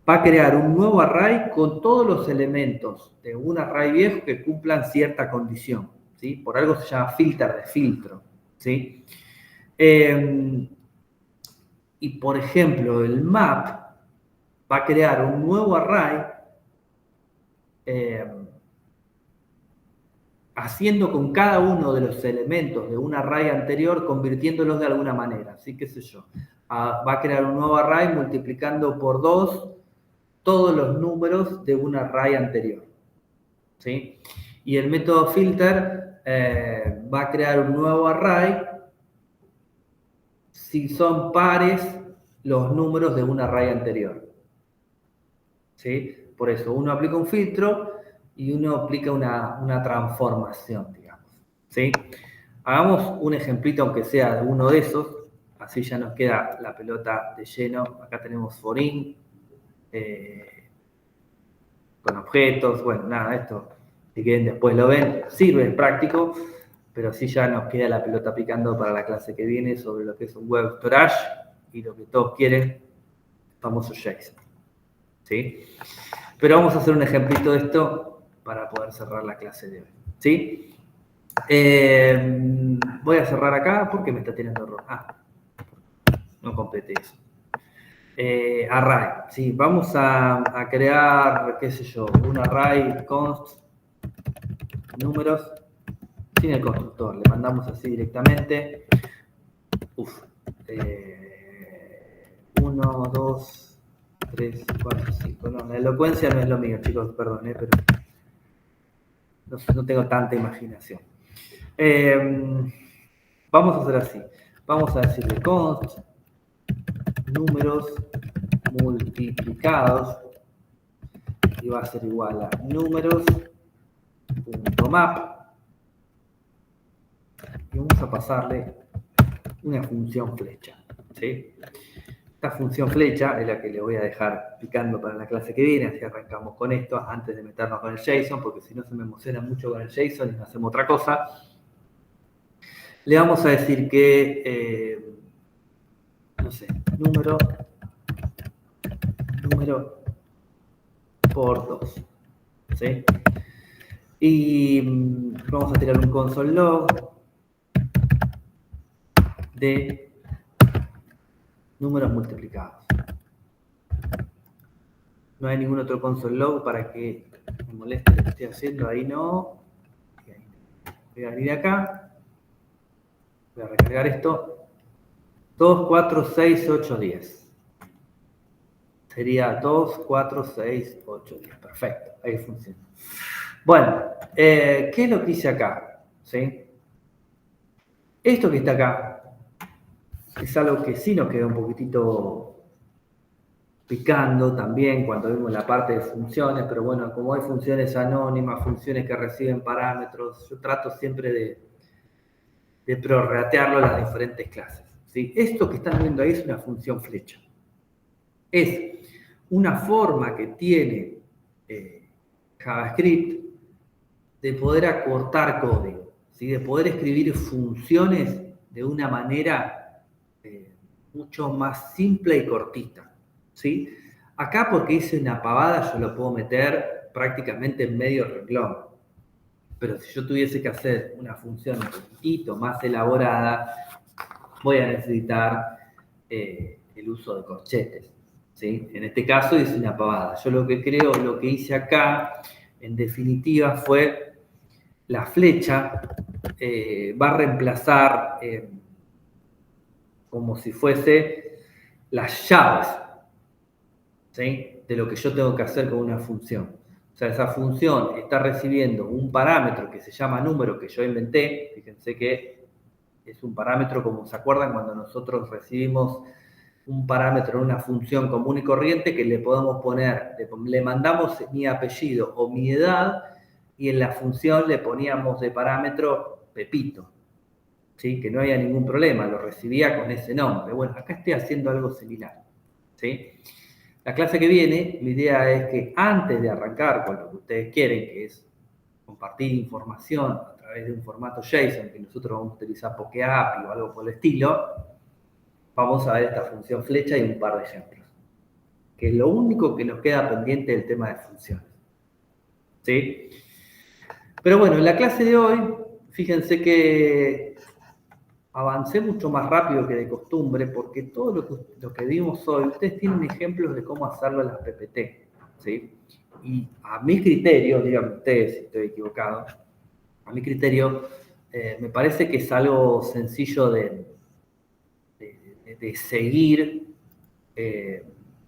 va a crear un nuevo array con todos los elementos de un array viejo que cumplan cierta condición, ¿sí? Por algo se llama filter de filtro, ¿sí? Y por ejemplo, el map va a crear un nuevo array haciendo con cada uno de los elementos de un array anterior, convirtiéndolos de alguna manera, ¿sí? ¿Qué sé yo? Va a crear un nuevo array multiplicando por 2 todos los números de un array anterior, ¿sí? Y el método filter va a crear un nuevo array si son pares los números de un array anterior, ¿sí? Por eso uno aplica un filtro y uno aplica una transformación, digamos, ¿sí? Hagamos un ejemplito, aunque sea de uno de esos, así ya nos queda la pelota de lleno. Acá tenemos forin, con objetos, bueno, nada, esto, si quieren después lo ven, sirve, es práctico, pero así ya nos queda la pelota picando para la clase que viene sobre lo que es un web storage y lo que todos quieren, el famoso JSON, ¿sí? Pero vamos a hacer un ejemplito de esto para poder cerrar la clase de hoy, ¿sí? Voy a cerrar acá porque me está tirando error. No completé eso. Array, ¿sí? Vamos a crear, qué sé yo, un array const números sin el constructor. Le mandamos así directamente. 1, 2, 3, 4, 5. No, la elocuencia no es lo mío, chicos, perdón, pero no tengo tanta imaginación. Vamos a hacer así. Vamos a decirle const números multiplicados y va a ser igual a números.map y vamos a pasarle una función flecha, ¿sí? Esta función flecha es la que le voy a dejar picando para la clase que viene, así arrancamos con esto antes de meternos con el JSON, porque si no se me emociona mucho con el JSON y no hacemos otra cosa. Le vamos a decir que, no sé, número por 2, ¿sí? Y vamos a tirar un console log de números multiplicados. No hay ningún otro console log para que me moleste lo que estoy haciendo. Ahí no. Voy a venir acá. Voy a recargar esto. 2, 4, 6, 8, 10. Sería 2, 4, 6, 8, 10. Perfecto. Ahí funciona. Bueno, ¿qué es lo que hice acá? ¿Sí? Esto que está acá es algo que sí nos queda un poquitito picando también cuando vimos la parte de funciones, pero bueno, como hay funciones anónimas, funciones que reciben parámetros, yo trato siempre de prorratearlo a las diferentes clases, ¿sí? Esto que están viendo ahí es una función flecha. Es una forma que tiene JavaScript de poder acortar código, ¿sí? De poder escribir funciones de una manera mucho más simple y cortita, ¿sí? Acá porque hice una pavada yo lo puedo meter prácticamente en medio renglón. Pero si yo tuviese que hacer una función un poquitito más elaborada, voy a necesitar el uso de corchetes, ¿sí? En este caso hice una pavada. Yo lo que hice acá, en definitiva, fue la flecha va a reemplazar como si fuese las llaves, ¿sí? De lo que yo tengo que hacer con una función. O sea, esa función está recibiendo un parámetro que se llama número que yo inventé. Fíjense que es un parámetro, como se acuerdan, cuando nosotros recibimos un parámetro en una función común y corriente que le podemos poner, le mandamos mi apellido o mi edad y en la función le poníamos de parámetro Pepito, ¿sí? Que no haya ningún problema, lo recibía con ese nombre. Bueno, acá estoy haciendo algo similar, ¿sí? La clase que viene, la idea es que antes de arrancar con lo que ustedes quieren, que es compartir información a través de un formato JSON, que nosotros vamos a utilizar PokeAPI o algo por el estilo, vamos a ver esta función flecha y un par de ejemplos. Que es lo único que nos queda pendiente del tema de funciones, ¿sí? Pero bueno, en la clase de hoy, fíjense que avancé mucho más rápido que de costumbre porque todo lo que vimos hoy, ustedes tienen ejemplos de cómo hacerlo en las PPT, ¿sí? Y a mi criterio, díganme ustedes si estoy equivocado, a mi criterio me parece que es algo sencillo de seguir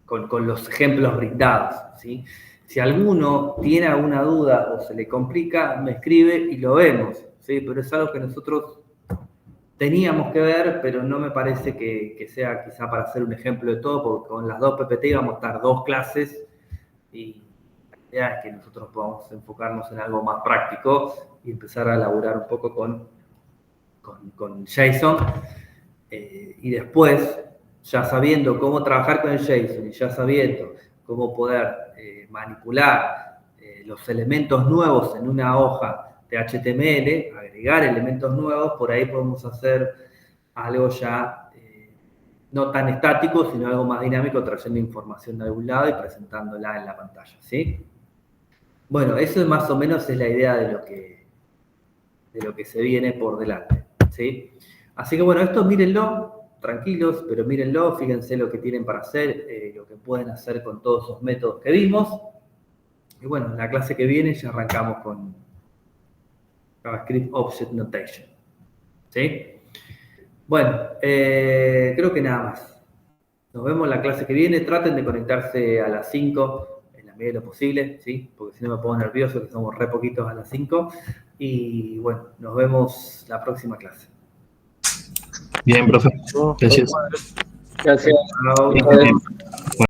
con los ejemplos brindados, ¿sí? Si alguno tiene alguna duda o se le complica, me escribe y lo vemos, ¿sí? Pero es algo que nosotros teníamos que ver, pero no me parece que sea quizá para hacer un ejemplo de todo, porque con las dos PPT íbamos a estar 2 clases y la idea es que nosotros podamos enfocarnos en algo más práctico y empezar a elaborar un poco con JSON y después, ya sabiendo cómo trabajar con el JSON y ya sabiendo cómo poder manipular los elementos nuevos en una hoja de HTML, agregar elementos nuevos, por ahí podemos hacer algo ya no tan estático, sino algo más dinámico, trayendo información de algún lado y presentándola en la pantalla, ¿sí? Bueno, eso más o menos es la idea de lo que se viene por delante, ¿sí? Así que bueno, esto mírenlo, tranquilos, pero mírenlo, fíjense lo que tienen para hacer, lo que pueden hacer con todos esos métodos que vimos. Y bueno, en la clase que viene ya arrancamos con JavaScript Object Notation, ¿sí? Bueno, creo que nada más. Nos vemos en la clase que viene. Traten de conectarse a las 5 en la medida de lo posible, ¿sí? Porque si no me pongo nervioso, que somos re poquitos a las 5. Y bueno, nos vemos la próxima clase. Bien, profe. Gracias. Gracias. Chao. Bien.